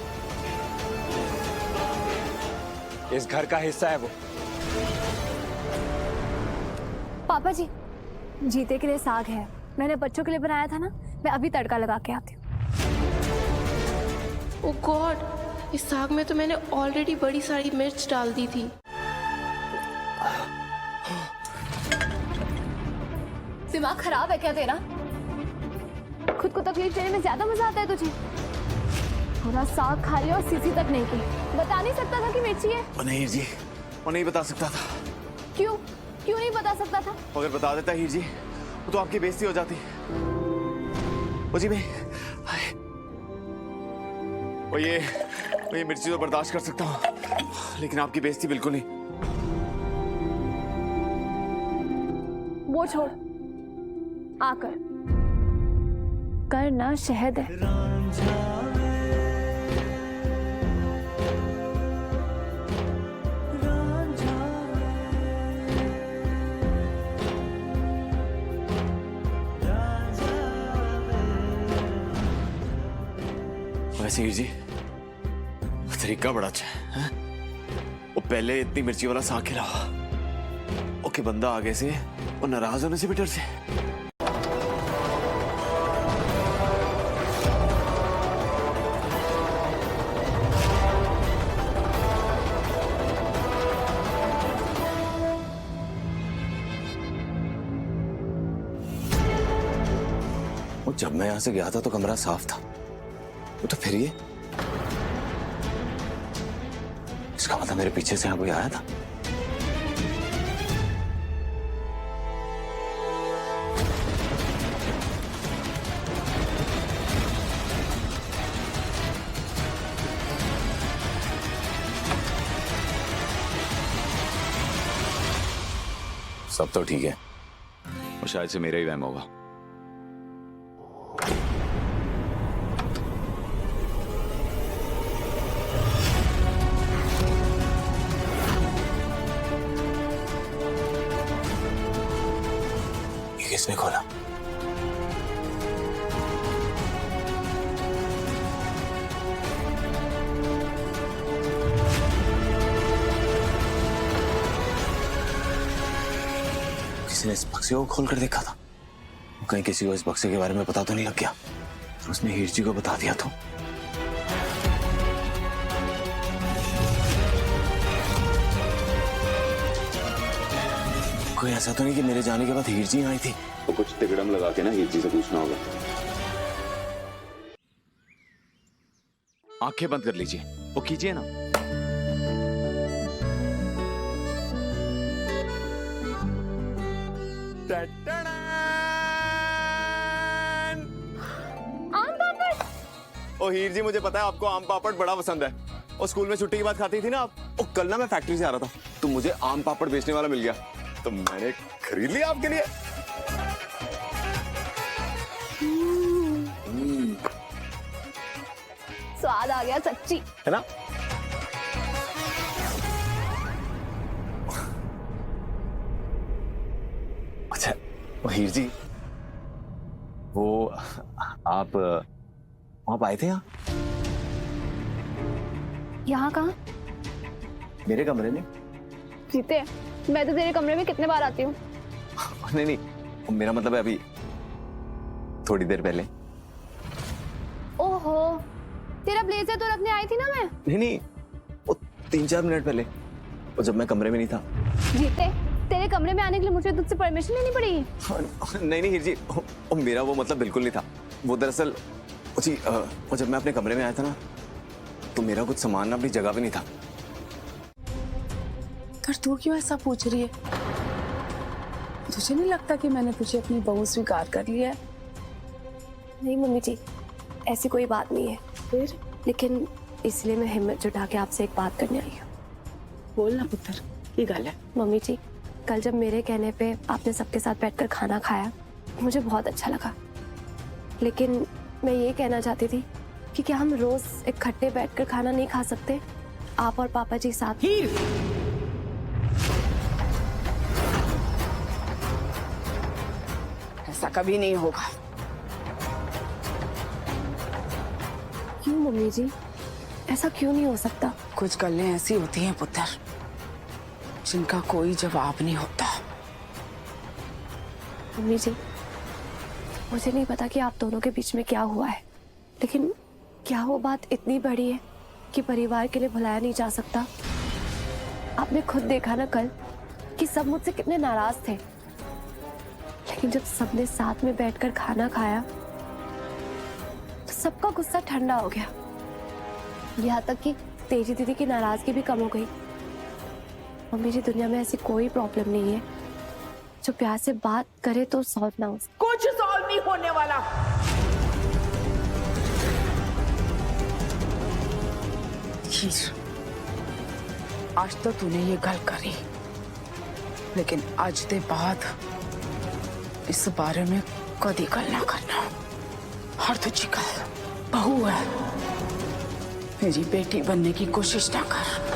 इस घर का हिस्सा है वो। पापा जी, जीते के लिए साग है, मैंने बच्चों के लिए बनाया था ना, मैं अभी तड़का लगा के आती हूँ। ओह गॉड, इस साग में तो मैंने ऑलरेडी बड़ी सारी मिर्च डाल दी थी। दिमाग खराब है क्या तेरा? खुद को तकलीफ देने में ज्यादा मजा आता है तुझे? पूरा साग खा लिया और सीसी तक नहीं की। बता नहीं सकता था कि मिर्ची है? नहीं जी, वो नहीं बता सकता था। क्यों क्यों नहीं बता सकता था? अगर बता देता हीर जी तो आपकी बेइज्जती हो जाती। ओ जी, मैं ये मिर्ची तो बर्दाश्त कर सकता हूँ, लेकिन आपकी बेइज्जती बिल्कुल नहीं। वो छोड़, आकर करना शहद है। वैसे हीर जी, तरीका बड़ा अच्छा है। वो पहले इतनी मिर्ची वाला साग खिलाओ, ओके बंदा आगे से और नाराज होने से भी डर से। वो जब मैं यहां से गया था तो कमरा साफ था, तो फिर ये इसका मतलब मेरे पीछे से यहाँ कोई आया था। सब तो ठीक है, और शायद से मेरा ही वहम होगा। किसने खोला? किसी ने इस बक्से को खोल कर देखा था? कहीं किसी को इस बक्से के बारे में पता तो नहीं लग गया और उसने हीर जी को बता दिया तो? कोई ऐसा तो नहीं कि मेरे जाने के बाद हीर जी आई थी? तो कुछ तिगड़म लगा के ना हीर जी से पूछना होगा। आंखें बंद कर लीजिए, वो कीजिए ना। आम पापड़। ओ हीर जी, मुझे पता है आपको आम पापड़ बड़ा पसंद है, और स्कूल में छुट्टी के बाद खाती थी ना आप। ओ कल ना मैं फैक्ट्री से आ रहा था तो मुझे आम पापड़ बेचने वाला मिल गया, तो मैंने खरीद लिया आपके लिए। स्वाद आ गया सच्ची, है ना? अच्छा हीर जी, वो आप आए थे यहाँ कहाँ? मेरे कमरे में। जीते, मैं तो तेरे कमरे में कितने बार आती हूँ। नहीं नहीं, मेरा मतलब है अभी थोड़ी देर पहले। ओहो, तेरा ब्लेजर तो रखने आई थी ना मैं। नहीं, वो 3-4 मिनट पहले, वो जब मैं कमरे में नहीं था। जीते, तेरे कमरे में आने के लिए मुझे तुझसे परमिशन लेनी पड़ेगी। नहीं हीर जी, मेरा वो मतलब बिल्कुल नहीं था। वो दरअसल जी वो जब मैं अपने कमरे में आया था ना, तो मेरा कुछ सामान ना अपनी जगह पे नहीं था। पर तू क्यों ऐसा पूछ रही है? तुझे नहीं लगता कि मैंने तुझे अपनी बहू स्वीकार कर लिया है? नहीं मम्मी जी, ऐसी कोई बात नहीं है। फिर लेकिन इसलिए मैं हिम्मत जुटा के आपसे एक बात करने आई हूँ। बोल ना पुत्र, ये गल है। मम्मी जी, कल जब मेरे कहने पे आपने सबके साथ बैठकर खाना खाया, मुझे बहुत अच्छा लगा। लेकिन मैं ये कहना चाहती थी कि क्या हम रोज इकट्ठे बैठकर खाना नहीं खा सकते, आप और पापा जी साथ? ऐसा कभी नहीं होगा। क्यों मम्मी जी, ऐसा क्यों नहीं हो सकता? कुछ गल्लें ऐसी होती हैं पुत्र, जिनका कोई जवाब नहीं होता। मम्मी जी, मुझे नहीं पता कि आप दोनों के बीच में क्या हुआ है, लेकिन क्या वो बात इतनी बड़ी है कि परिवार के लिए भुलाया नहीं जा सकता? आपने खुद देखा ना कल कि सब मुझसे कितने नाराज थे, लेकिन जब सबने साथ में बैठकर खाना खाया तो सबका गुस्सा ठंडा हो गया। यहाँ तक कि तेजी दीदी की नाराजगी भी कम हो गई। मम्मी जी, दुनिया में ऐसी कोई प्रॉब्लम नहीं है जो प्यार से बात करे तो सॉल्व ना हो। कुछ सॉल्व नहीं होने वाला। आज तो तूने ये गल करी, लेकिन आज के बाद इस बारे में कभी गल ना करना। और तुझी गल बहू है, मेरी बेटी बनने की कोशिश ना कर।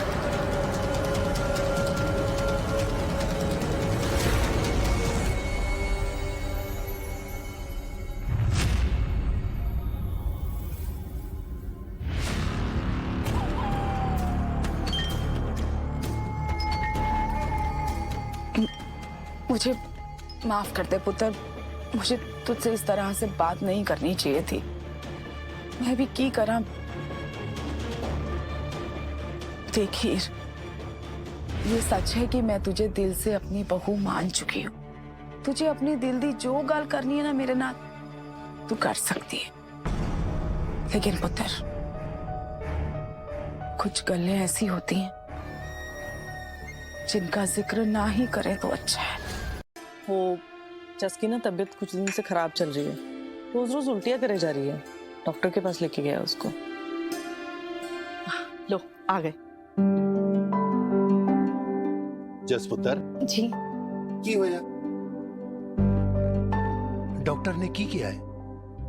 मुझे माफ कर दे पुत्र, मुझे तुझसे इस तरह से बात नहीं करनी चाहिए थी। मैं भी की करा। देख हीर, ये सच है कि मैं तुझे दिल से अपनी बहू मान चुकी हूँ। तुझे अपनी दिल दी जो गल करनी है ना मेरे नाल, तू कर सकती है। लेकिन पुत्र, कुछ गल्लें ऐसी होती हैं जिनका जिक्र ना ही करें तो अच्छा है। वो जस की ना तबीयत कुछ दिन से खराब चल रही है, रोज रोज उल्टियां करे जा रही है। डॉक्टर के पास लेके गया उसको। लो आ गए। जस पुत्र जी की होया? डॉक्टर ने की किया है?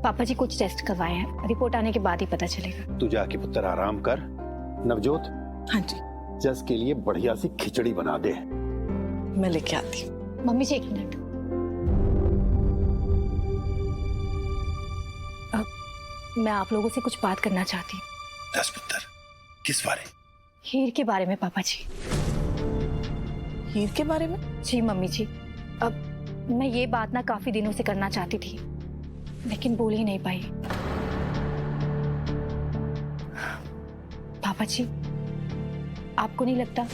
पापा जी कुछ टेस्ट करवाए हैं, रिपोर्ट आने के बाद ही पता चलेगा। तू जाके पुत्र आराम कर। नवजोत, हाँ जी, जस के लिए बढ़िया सी खिचड़ी बना दे। मैं लेके आती हूँ। मम्मी जी एक मिनट। मैं आप लोगों से कुछ बात करना चाहती हूँ। जस पुत्र, किस बारे? हीर के बारे में पापा जी। हीर के बारे में? जी मम्मी जी, अब मैं ये बात ना काफी दिनों से करना चाहती थी, लेकिन बोल ही नहीं पाई। पापा जी, आपको नहीं लगता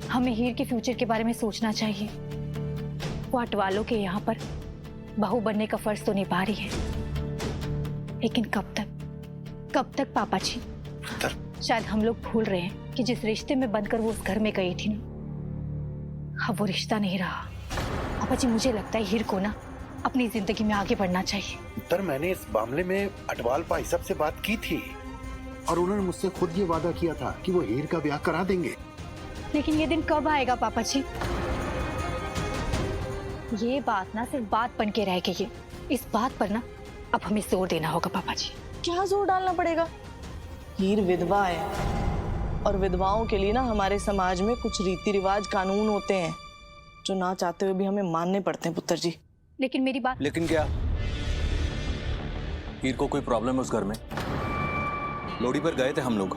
हमें हीर के फ्यूचर के बारे में सोचना चाहिए? वो अटवालों के यहाँ पर बहू बनने का फर्ज तो निभा रही है, लेकिन कब तक पापा जी? शायद हम लोग भूल रहे हैं कि जिस रिश्ते में बनकर वो उस घर में गई थी ना, अब वो रिश्ता नहीं रहा। पापा जी, मुझे लगता है हीर को ना अपनी जिंदगी में आगे बढ़ना चाहिए। पुत्र, मैंने इस मामले में अटवाल भाई साहब से बात की थी और उन्होंने मुझसे खुद ये वादा किया था कि वो हीर का ब्याह करा देंगे। लेकिन ये दिन कब आएगा पापा जी? ये बात ना सिर्फ बात बन के रह गई है। इस बात पर ना अब हमें जोर देना होगा पापा जी। क्या जोर डालना पड़ेगा? हीर विधवा है और विधवाओं के लिए ना हमारे समाज में कुछ रीति रिवाज कानून होते हैं जो ना चाहते हुए भी हमें मानने पड़ते हैं पुत्र जी। लेकिन मेरी बात। लेकिन क्या? हीर को कोई प्रॉब्लम है उस घर में? लोहड़ी पर गए थे हम लोग,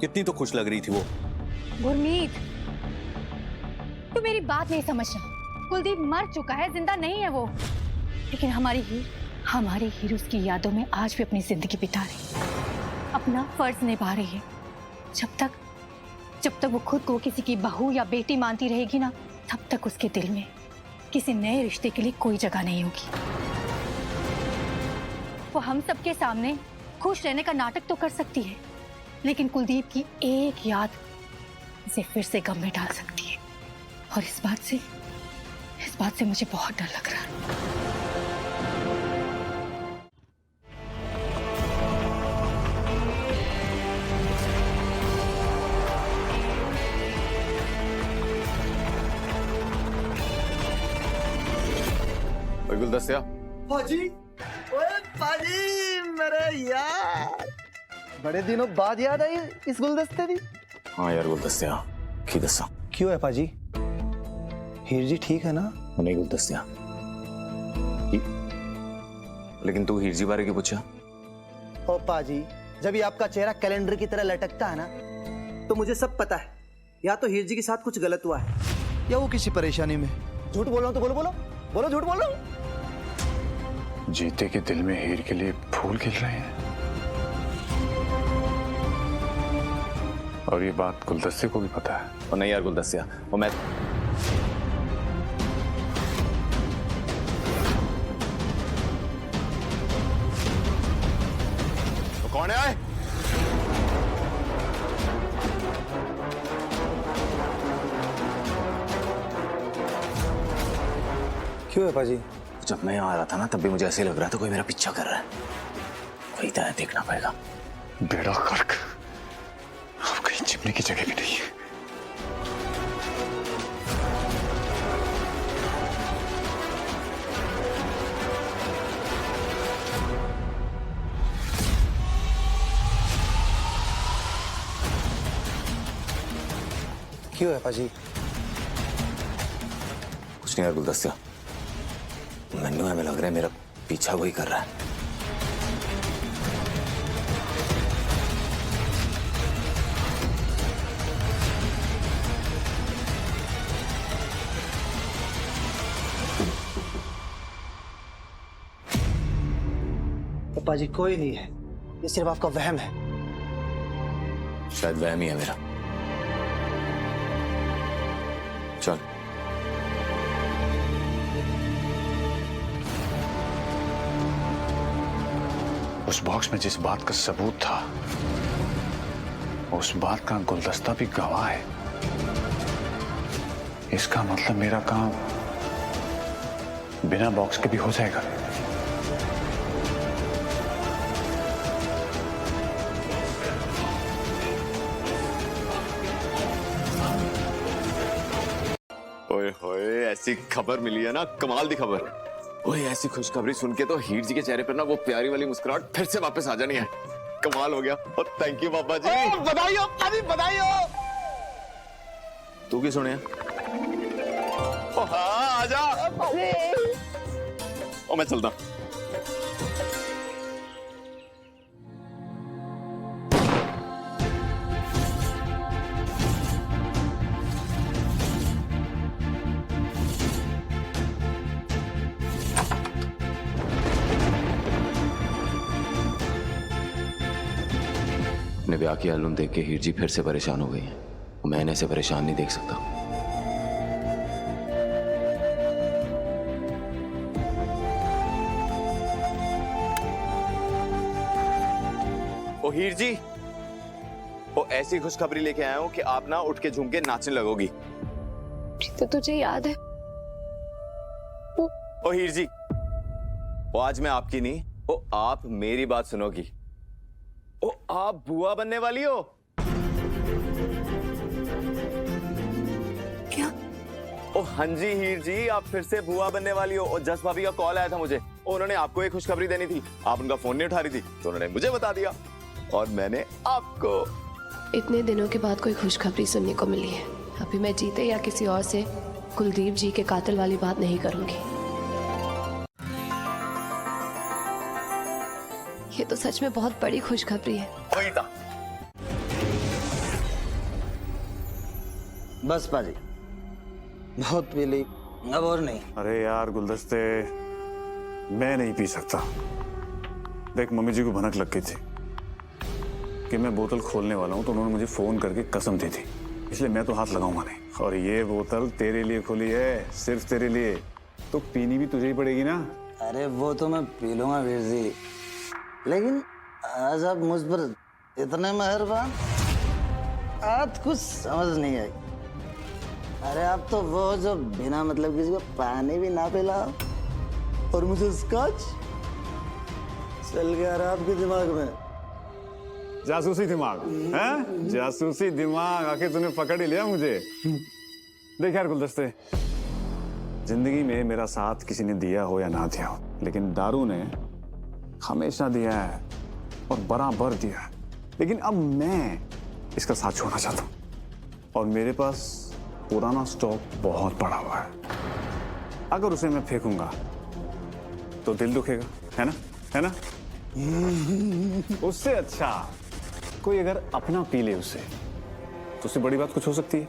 कितनी तो खुश लग रही थी वो। गुरमीत, तू मेरी बात नहीं समझ रहा। कुलदीप मर चुका है, जिंदा नहीं है वो। लेकिन हमारी हीर उसकी यादों में आज भी अपनी जिंदगी बिता रही है, अपना फर्ज निभा रही है। जब तक वो खुद को किसी की बहू या बेटी मानती रहेगी ना, तब तक उसके दिल में किसी नए रिश्ते के लिए कोई जगह नहीं होगी। वो हम सबके सामने खुश रहने का नाटक तो कर सकती है, लेकिन कुलदीप की एक याद उसे फिर से गम में डाल सकती है। और इस बात से मुझे बहुत डर लग रहा है। गुलदस्ता पाजी, ओए पाजी मेरे यार, बड़े दिनों बाद याद आई इस गुलदस्ते दी। हाँ यार गुलदस्ता की दसा क्यों है पाजी? हीर जी ठीक है ना? नहीं गुलदस्ता, लेकिन तू हीर जी बारे क्यों पूछा? ओ पाजी, जब ये आपका चेहरा कैलेंडर की तरह लटकता है ना, तो मुझे सब पता है। या तो हीर जी के साथ कुछ गलत हुआ है, या वो किसी परेशानी में। झूठ बोल रहा हूं तो बोलो बोलो बोलो, झूठ बोल रहा हूं। जीते के दिल में हीर के लिए फूल खिल रहे हैं, और ये बात गुलदस्ते को भी पता है। और नहीं यार गुलदस्ता, वो मैं तो कौन है आए? क्यों है पाजी? जब मैं यहाँ आ रहा था ना, तब भी मुझे ऐसे लग रहा था कोई मेरा पीछा कर रहा है। कोई तो है, देखना पड़ेगा। बेड़ा गर्क, अब कहीं छिपने की जगह भी नहीं है। क्यों है पाजी? कुछ नहीं यार गुलदस्ता, मैनू हमें लग रहा है मेरा पीछा कोई कर रहा है। तो पाजी कोई नहीं है, ये सिर्फ आपका वहम है। शायद वहम ही है मेरा। चल उस बॉक्स में जिस बात का सबूत था, उस बात का गुलदस्ता भी गवाह है। इसका मतलब मेरा काम बिना बॉक्स के भी हो जाएगा। ओए होए, ऐसी खबर मिली है ना, कमाल दी खबर। ओए ऐसी खुशखबरी सुन के तो हीर जी के चेहरे पर ना वो प्यारी वाली मुस्कुराहट फिर से वापस आ जानी है। कमाल हो गया। और थैंक यू बाबा जी। बधाई हो पाजी, बधाई हो। तू की सुने? ओ हाँ, आजा। ओ मैं चलता। अपने ब्याह की एल्बम देख के हीर जी फिर से परेशान हो गई हैं। मैं इन्हें ऐसे परेशान नहीं देख सकता। ओ हीर जी, वो ऐसी खुशखबरी लेके आया हूं कि आप ना उठ के झूम के नाचने लगोगी। तो तुझे याद है ओ हीर जी, वो आज मैं आपकी नहीं, वो आप मेरी बात सुनोगी। ओ आप बुआ बनने वाली हो। क्या? ओ हाँ जी हीर जी, आप फिर से बुआ बनने वाली हो। और जस भाभी का कॉल आया था मुझे, उन्होंने आपको एक खुशखबरी देनी थी। आप उनका फोन नहीं उठा रही थी, तो उन्होंने मुझे बता दिया और मैंने आपको। इतने दिनों के बाद कोई खुशखबरी सुनने को मिली है। अभी मैं जीते या किसी और से कुलदीप जी के कातिल वाली बात नहीं करूंगी। ये तो सच में बहुत बड़ी खुशखबरी है। वही था। बस पाजी, बहुत पी ली, अब और नहीं। अरे यार गुलदस्ते, मैं नहीं पी सकता। देख मम्मी जी को भनक लग गई थी कि मैं बोतल खोलने वाला हूं, तो उन्होंने मुझे फोन करके कसम दी थी, इसलिए मैं तो हाथ लगाऊंगा नहीं। और ये बोतल तेरे लिए खुली है, सिर्फ तेरे लिए, तो पीनी भी तुझे ही पड़ेगी ना। अरे वो तो मैं पी लूंगा वीर जी, लेकिन आज आप मुझ पर इतने मेहरबान, आज कुछ समझ नहीं आई। अरे आप तो वो जो बिना मतलब किसी को पानी भी ना पिलाओ और मुझे स्कॉच चल गया रहा आपके दिमाग में। जासूसी दिमाग है, जासूसी दिमाग, आखिर तूने पकड़ ही लिया मुझे। देख यार गुलदस्ते, जिंदगी में मेरा साथ किसी ने दिया हो या ना दिया हो, लेकिन दारू ने हमेशा दिया है और बराबर दिया है। लेकिन अब मैं इसका साथ छोड़ना चाहता हूं और मेरे पास पुराना स्टॉक बहुत पड़ा हुआ है। अगर उसे मैं फेंकूंगा तो दिल दुखेगा, है ना, है ना? उससे अच्छा कोई अगर अपना पी ले उसे, तो उससे बड़ी बात कुछ हो सकती है।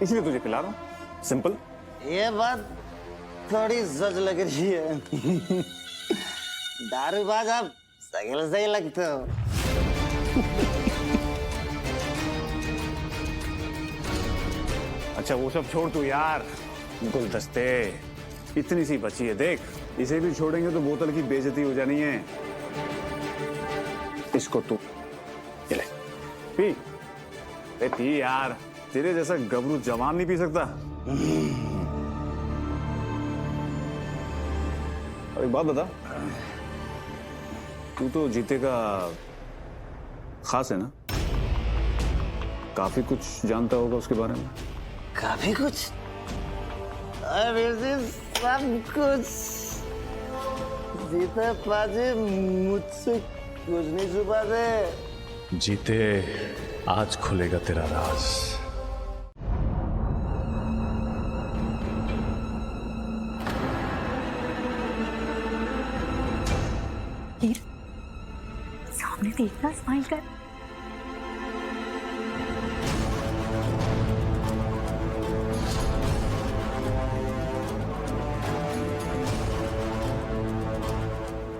इसलिए तुझे पिला रहा हूं, सिंपल। ये बात थोड़ी सच लग रही है। दारूबाज आप सगल से ही लगते हो। अच्छा वो सब छोड़ तू यार, गुलदस्ते इतनी सी बची है, देख इसे भी छोड़ेंगे तो बोतल की बेइज्जती हो जानी है। इसको तू ये ले, पी। अरे पी यार, तेरे जैसा गबरू जवान नहीं पी सकता। और एक बात बता, तू तो जीते का खास है ना? काफी कुछ जानता होगा उसके बारे में। काफी कुछ? सब कुछ। जीते पाजी मुझसे कुछ नहीं छुपाते। जीते, आज खुलेगा तेरा राज। सामने देखना, स्माइल कर।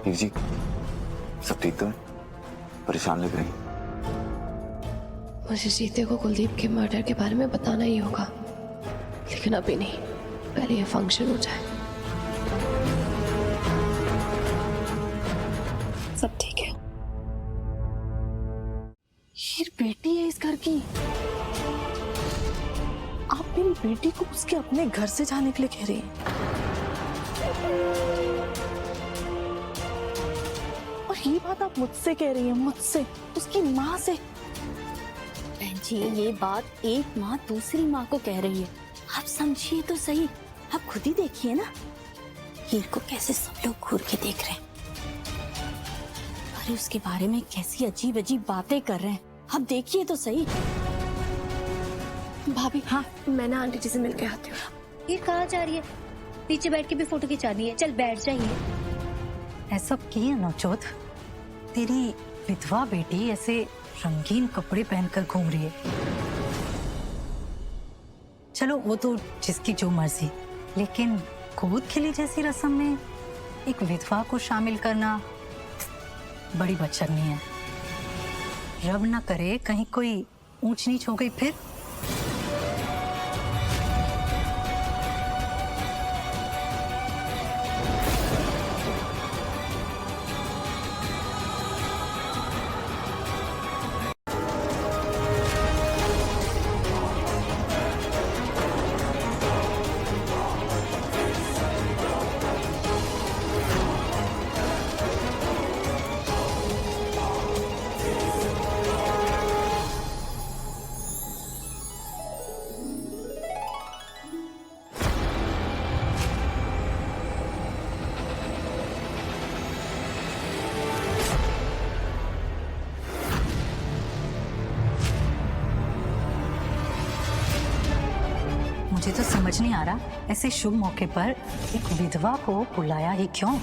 हीर जी, सब ठीक तो है? परेशान लग रही। मुझे जीते को कुलदीप के मर्डर के बारे में बताना ही होगा, लेकिन अभी नहीं, पहले ये फंक्शन हो जाए। सब ठीक है। ये बेटी है इस घर की। आप मेरी बेटी को उसके अपने घर से जाने के लिए कह रही हैं। और ये बात आप मुझसे कह रही हैं, मुझसे, उसकी माँ से। बहन जी, ये बात एक माँ दूसरी माँ को कह रही है। आप समझिए तो सही, आप खुद ही देखिए ना, हीर को कैसे सब लोग घूर के देख रहे हैं। अरे उसके बारे में कैसी अजीब अजीब बातें कर रहे हैं, आप देखिए तो सही। भाभी, हाँ, मैं ना आंटी जी से मिलके आती हूँ। हीर कहाँ जा रही है? नीचे बैठ के भी फोटो खिंचानी है, चल बैठ जाइए। ऐसा किए नवजोत, तेरी विधवा बेटी ऐसे रंगीन कपड़े पहनकर घूम रही है। चलो वो तो जिसकी जो मर्जी, लेकिन गोद खिली जैसी रस्म में एक विधवा को शामिल करना बड़ी बदशगनी है। रब ना करे कहीं कोई ऊंच नीच हो गई फिर। मुझे तो समझ नहीं आ रहा, ऐसे शुभ मौके पर एक विधवा को बुलाया ही क्यों?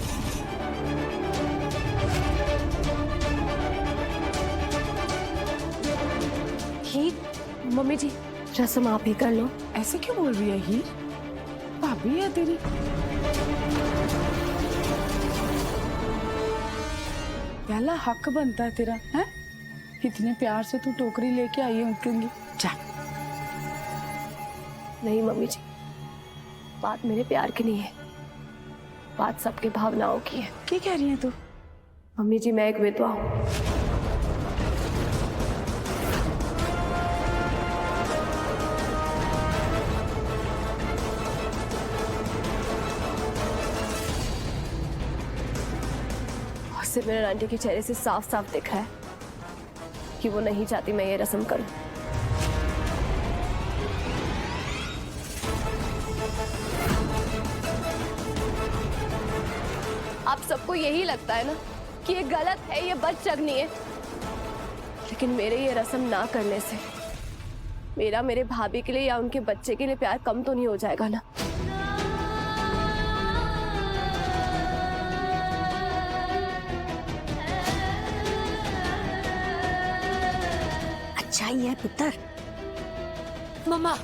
हीर, मम्मी जी, रस्म आप ही कर लो। ऐसे क्यों बोल रही है हीर? भाभी है तेरी। पहला हक बनता है तेरा, है? इतने प्यार से तू टोकरी लेके आई है उनके लिए। जा। नहीं मम्मी जी, बात मेरे प्यार की नहीं है, बात सबके भावनाओं की है। क्या कह रही है तू? मम्मी जी, मैं एक विधवा हूँ। और सिमरन आंटी के चेहरे से साफ साफ दिख रहा है कि वो नहीं चाहती मैं ये रस्म करूं। आप सबको यही लगता है ना कि ये गलत है, ये बदशगनी है, लेकिन मेरे ये रस्म ना करने से मेरा मेरे भाभी के लिए या उनके बच्चे के लिए प्यार कम तो नहीं हो जाएगा ना। अच्छा ही है पुत्र। मम्मा,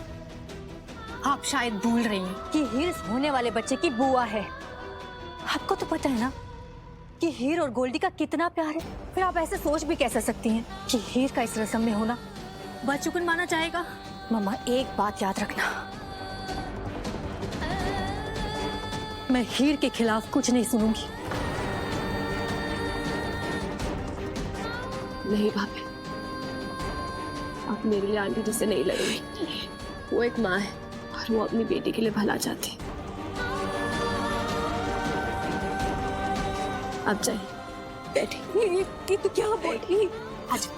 आप शायद भूल रही हैं कि हीर होने वाले बच्चे की बुआ है। आपको तो पता है ना कि हीर और गोल्डी का कितना प्यार है। फिर आप ऐसे सोच भी कैसे सकती हैं कि हीर का इस रस्म में होना बदशगुन माना जाएगा। मम्मा, एक बात याद रखना, मैं हीर के खिलाफ कुछ नहीं सुनूंगी। नहीं भाभी, आप मेरे लिए आंटी जी से नहीं लड़ेंगी। वो एक माँ है और वो अपनी बेटी के लिए भला चाहती है। अब जाइए, बैठिए। ये तो क्या बैठी? आज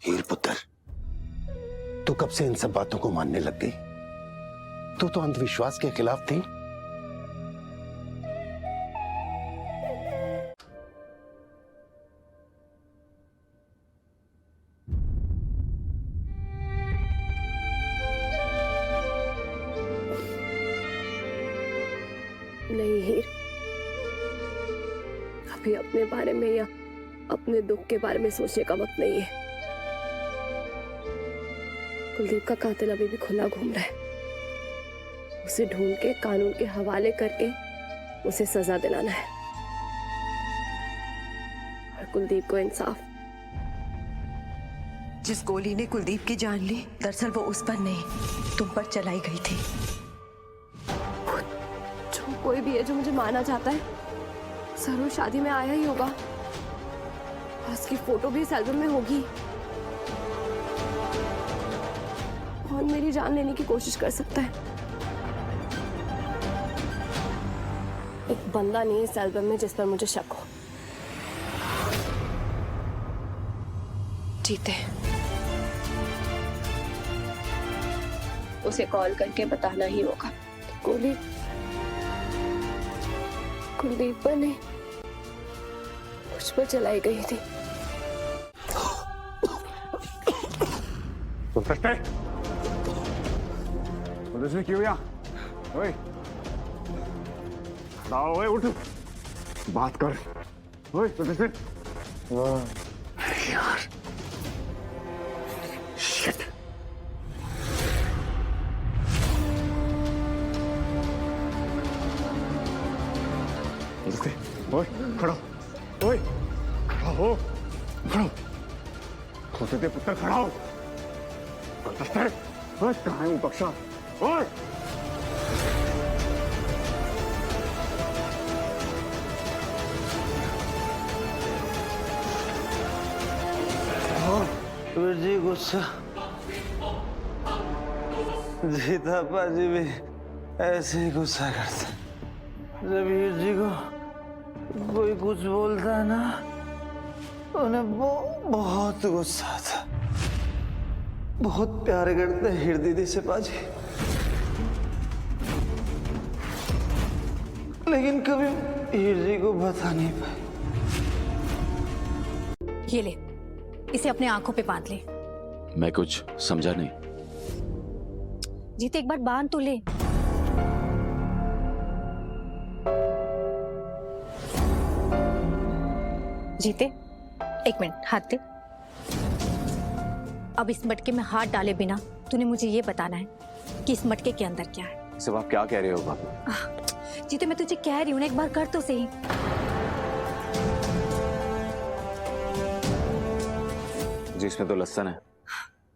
हीर पुत्र, तू कब से इन सब बातों को मानने लग गई? तू तो अंधविश्वास के खिलाफ थी। नहीं हीर, अभी अपने बारे में या अपने दुख के बारे में सोचने का वक्त नहीं है। कुलदीप का कातिल अभी भी खुला घूम रहा है। उसे ढूंढ के कानून के हवाले करके उसे सजा दिलाना है और कुलदीप को इंसाफ। जिस गोली ने कुलदीप की जान ली, दरअसल वो उस पर नहीं, तुम पर चलाई गई थी। जो कोई भी है जो मुझे मारना चाहता है, जरूर शादी में आया ही होगा और उसकी फोटो भी इस एल्बम में होगी और मेरी जान लेने की कोशिश कर सकता है। एक बंदा नहीं इस एल्बम में जिस पर मुझे शक हो। जीते, उसे कॉल करके बताना ही होगा। गोली कुलदीप पर नहीं, मुझ पर चलाई गई थी। पुलिस क्यों यहाँ? ओए, खड़ा हो, ओए, उठ, बात कर। ओए, पुलिस यार, शिट। ओए, खड़ा, ओए, खड़ा हो, खड़ा हो, खोते दे पुत्र, खड़ा हो। ओए, कहाँ है वो बख्शा? ओए, वीर जी गुस्सा, जीता पाजी भी ऐसे ही गुस्सा करते। जब वीर जी को कोई कुछ बोलता है ना, उन्हें बहुत गुस्सा आता। बहुत प्यार करते हैं हीर दीदी से पाजी, लेकिन कभी हीर जी को बता नहीं पाए। ये ले, इसे अपने आंखों पे बांध ले। मैं कुछ समझा नहीं। जीते, एक बार बांध तो ले। जीते, एक मिनट, हाथ दे। अब इस मटके में हाथ डाले बिना तूने मुझे ये बताना है कि इस मटके के अंदर क्या है। सब आप क्या कह रहे हो भाभी? जीते, मैं तुझे कह रही हूँ ना, एक बार कर तो सही। जी, इसमें तो लहसुन है।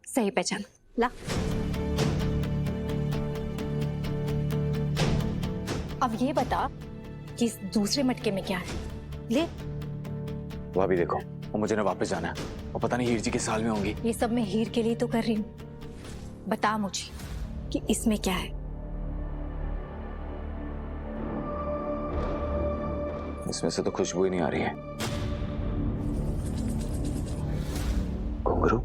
सही पहचान, ला। अब ये बता कि इस दूसरे मटके में क्या है। ले। भाभी देखो, और मुझे ना वापस जाना है, और पता नहीं हीर जी किस साल में होंगी। ये सब मैं हीर के लिए तो कर रही हूँ। बता मुझे कि इसमें क्या है। इसमें से तो खुशबू ही नहीं आ रही है। घुंघरू?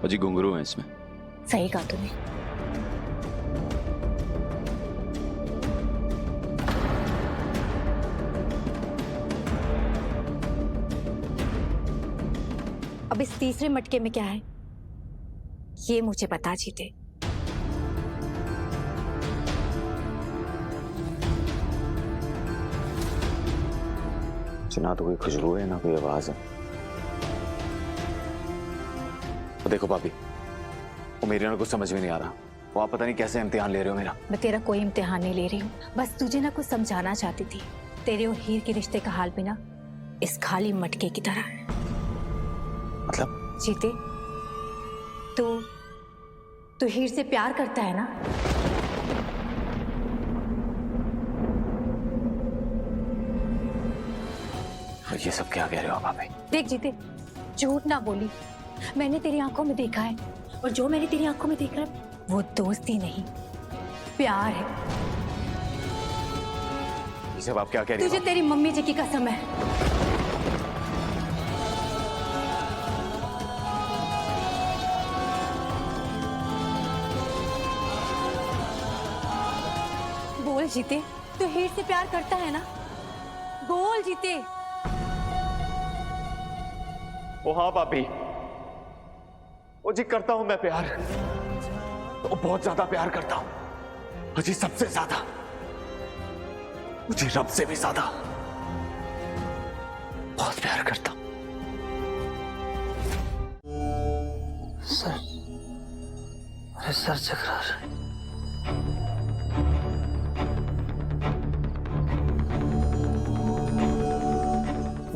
अजी घुंघरू है इसमें। सही कहा तूने। अब इस तीसरे मटके में क्या है ये मुझे बता जीते। ना तो कोई खुशबू है ना कोई आवाज है। तो देखो भाभी, वो मेरे ना कुछ समझ में नहीं आ रहा। वो आप पता नहीं कैसे इम्तिहान ले रहे हो मेरा। मैं तेरा कोई इम्तिहान नहीं ले रही हूँ, बस तुझे ना कुछ समझाना चाहती थी। तेरे और हीर के रिश्ते का हाल भी ना इस खाली मटके की तरह है। मतलब? जीते, तू हीर से प्यार करता है ना? और ये सब क्या कह रहे हो आप भाभी? देख जीते, झूठ ना बोली। मैंने तेरी आंखों में देखा है, और जो मैंने तेरी आंखों में देखा है वो दोस्ती नहीं, प्यार है। ये सब आप क्या कह रही हो? तुझे तेरी मम्मी जी की कसम है। बोल जीते, तू हीर से प्यार करता है ना? बोल जीते। ओ हाँ भाभी, ओ जी करता हूं मैं प्यार, तो बहुत ज्यादा प्यार करता हूं। ओ जी सबसे ज्यादा, मुझे रब से भी ज्यादा बहुत प्यार करता हूं। सर, मेरे सर चकरा रहा है।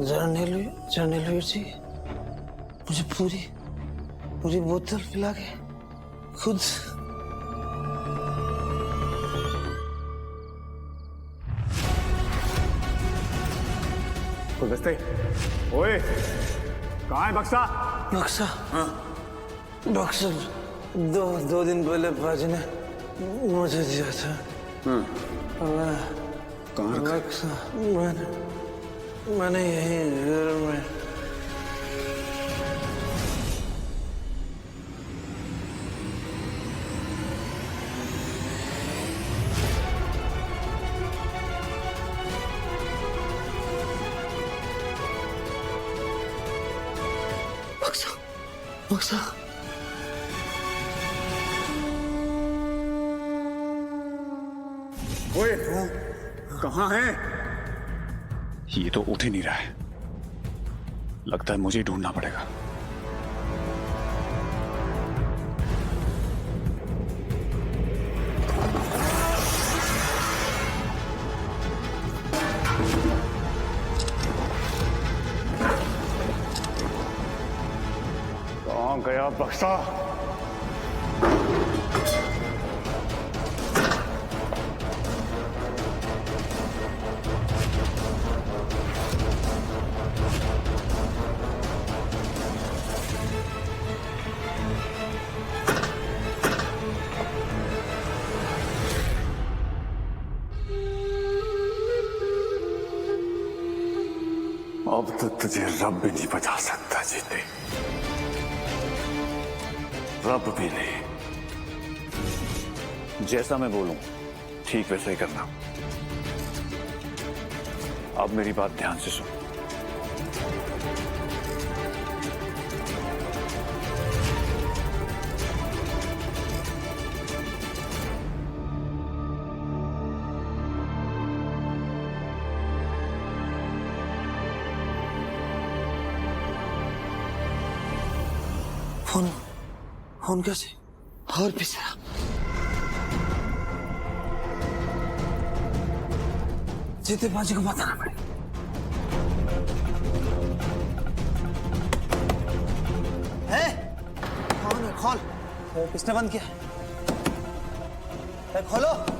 जर्नल वीर जी, मुझे पूरी बोतल पिला के खुद गुलदस्ते, ओए, कहाँ है बक्सा? बक्सा? हाँ। बक्सा दो दिन पहले बाजी ने मुझे दिया था। कहाँ रखा? बक्सा मैंने यही घर में। बक्सा ओए, कहाँ है? ये तो उठ ही नहीं रहा है। लगता है मुझे ढूंढना पड़ेगा। कहाँ गया बक्सा? अब तो तुझे रब भी नहीं बचा सकता जीते, रब भी नहीं। जैसा मैं बोलूं ठीक वैसा ही करना। अब मेरी बात ध्यान से सुन। फोन कैसे? और पीछे जीते बाजी को बताना पड़ेगा। कौन है? खोल। किसने बंद किया? खोलो।